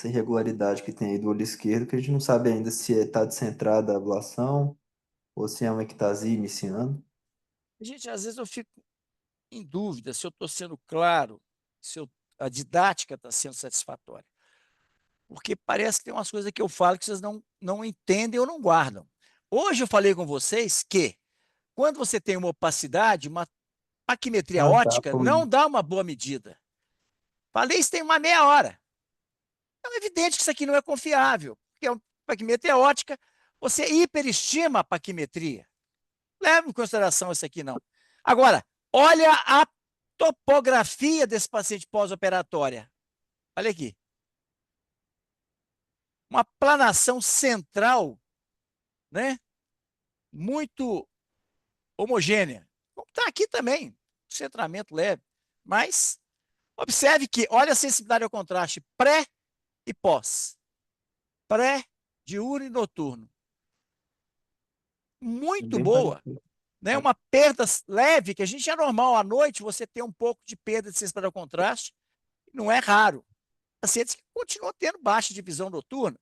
irregularidade que tem aí do olho esquerdo, que a gente não sabe ainda se está descentrada a ablação ou se é uma ectasia iniciando. Gente, às vezes eu fico em dúvida se eu estou sendo claro, se a didática está sendo satisfatória. Porque parece que tem umas coisas que eu falo que vocês não entendem ou não guardam. Hoje eu falei com vocês que quando você tem uma opacidade, uma paquimetria Tá, ótica pô. não dá uma boa medida. Falei isso tem uma meia hora. É evidente que isso aqui não é confiável, porque a paquimetria ótica, você hiperestima a paquimetria. Leve em consideração isso aqui, não. Agora, olha a topografia desse paciente pós-operatória. Olha aqui. Uma planação central, né? Muito homogênea. Como está aqui também, centramento leve. Mas observe que, olha a sensibilidade ao contraste pré e pós. Pré, diurno e noturno. Muito Bem boa. parecido. Né? Uma perda leve, que a gente é normal à noite, você ter um pouco de perda de sensibilidade ao contraste, não é raro. Pacientes que continuam tendo baixa de visão noturna.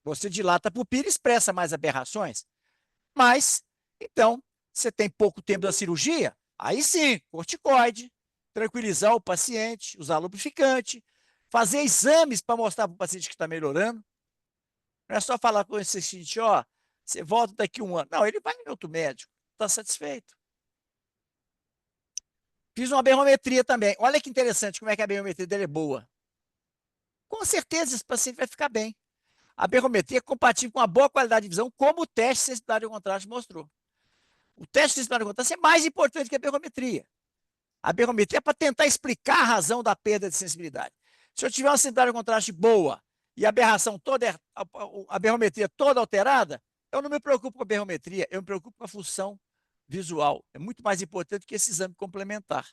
Você dilata a pupila e expressa mais aberrações. Mas, então, você tem pouco tempo da cirurgia, aí sim, corticoide, tranquilizar o paciente, usar lubrificante, fazer exames para mostrar para o paciente que está melhorando. Não é só falar com esse paciente, ó, você volta daqui a um ano. Não, ele vai em outro médico, está satisfeito. Fiz uma berrometria também. Olha que interessante como é que a berrometria dele é boa. Com certeza esse paciente vai ficar bem. A berrometria é compatível com uma boa qualidade de visão, como o teste de sensibilidade ao contraste mostrou. O teste de sensibilidade ao contraste é mais importante que a berrometria. A berrometria é para tentar explicar a razão da perda de sensibilidade. Se eu tiver uma sensibilidade ao contraste boa e a aberração toda, a berrometria toda alterada, eu não me preocupo com a berrometria, eu me preocupo com a função visual. É muito mais importante que esse exame complementar.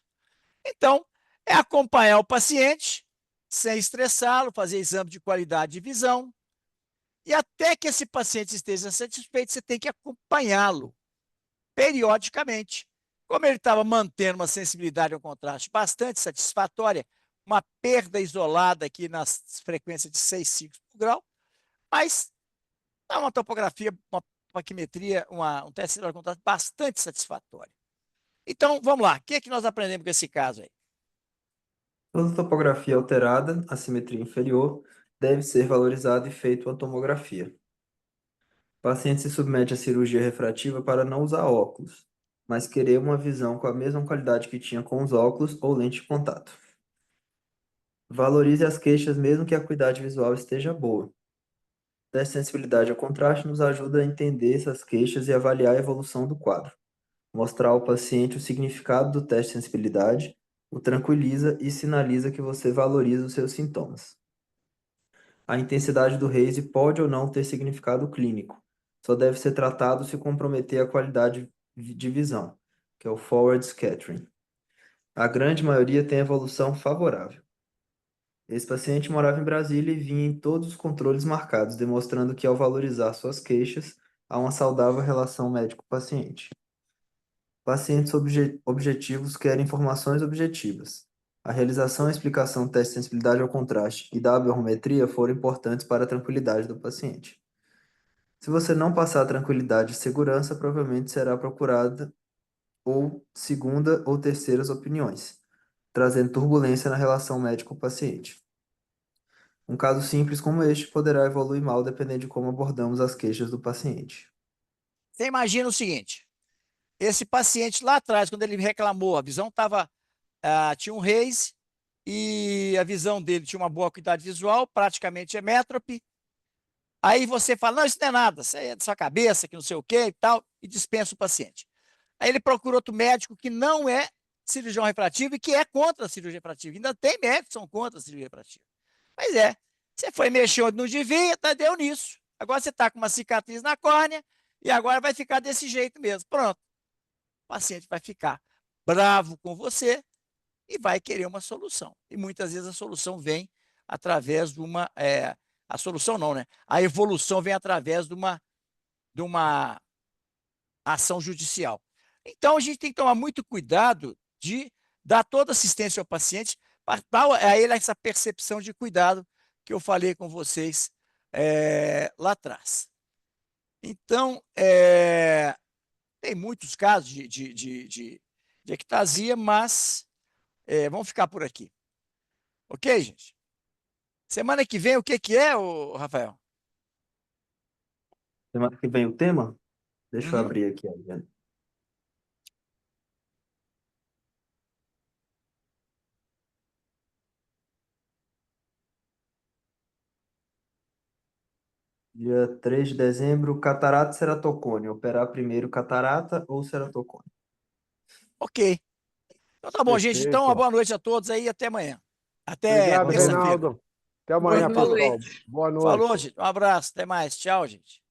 Então, é acompanhar o paciente, sem estressá-lo, fazer exame de qualidade de visão, e até que esse paciente esteja satisfeito, você tem que acompanhá-lo periodicamente. Como ele estava mantendo uma sensibilidade ao contraste bastante satisfatória, uma perda isolada aqui nas frequências de 6 ciclos por grau, mas é uma topografia, uma paquimetria, um teste de contraste bastante satisfatório. Então, vamos lá. O que é que nós aprendemos com esse caso aí? Toda topografia alterada, a simetria inferior, deve ser valorizada e feita uma tomografia. O paciente se submete à cirurgia refrativa para não usar óculos, mas querer uma visão com a mesma qualidade que tinha com os óculos ou lente de contato. Valorize as queixas mesmo que a acuidade visual esteja boa. O teste de sensibilidade ao contraste nos ajuda a entender essas queixas e avaliar a evolução do quadro. Mostrar ao paciente o significado do teste de sensibilidade, o tranquiliza e sinaliza que você valoriza os seus sintomas. A intensidade do raise pode ou não ter significado clínico. Só deve ser tratado se comprometer a qualidade de visão, que é o forward scattering. A grande maioria tem evolução favorável. Esse paciente morava em Brasília e vinha em todos os controles marcados, demonstrando que ao valorizar suas queixas, há uma saudável relação médico-paciente. Pacientes objetivos querem informações objetivas. A realização e explicação do teste de sensibilidade ao contraste e da aberrometria foram importantes para a tranquilidade do paciente. Se você não passar tranquilidade e segurança, provavelmente será procurada ou segunda ou terceiras opiniões, trazendo turbulência na relação médico-paciente. Um caso simples como este poderá evoluir mal dependendo de como abordamos as queixas do paciente. Você imagina o seguinte: esse paciente lá atrás, quando ele reclamou, a visão estava. Tinha um haze e a visão dele tinha uma boa acuidade visual, praticamente emétrope. Aí você fala: não, isso não é nada, isso é da sua cabeça, que não sei o quê e tal, e dispensa o paciente. Aí ele procura outro médico que não é cirurgião refrativo e que é contra a cirurgia refrativa. Ainda tem médicos que são contra a cirurgia refrativa. Mas você foi mexer onde não devia, deu nisso. Agora você está com uma cicatriz na córnea e agora vai ficar desse jeito mesmo. Pronto. O paciente vai ficar bravo com você e vai querer uma solução. E muitas vezes a solução vem através de uma. A solução não, né? A evolução vem através de uma ação judicial. Então, a gente tem que tomar muito cuidado de dar toda assistência ao paciente para dar a ele essa percepção de cuidado que eu falei com vocês lá atrás. Então, tem muitos casos de ectasia, mas vamos ficar por aqui. Ok, gente? Semana que vem, o que é, Rafael? Semana que vem o tema? Deixa eu Uhum. abrir aqui a agenda. Dia 3 de dezembro, catarata e ceratocone. Operar primeiro catarata ou ceratocone? Ok. Então tá bom, gente. Então, uma Perfeito. boa noite a todos aí e até amanhã. Até Obrigado, Boa noite. terça-feira. Reinaldo. Até Boa amanhã, Falou. pessoal. noite. Boa Falou, noite. gente. Um abraço. Até mais. Tchau, gente.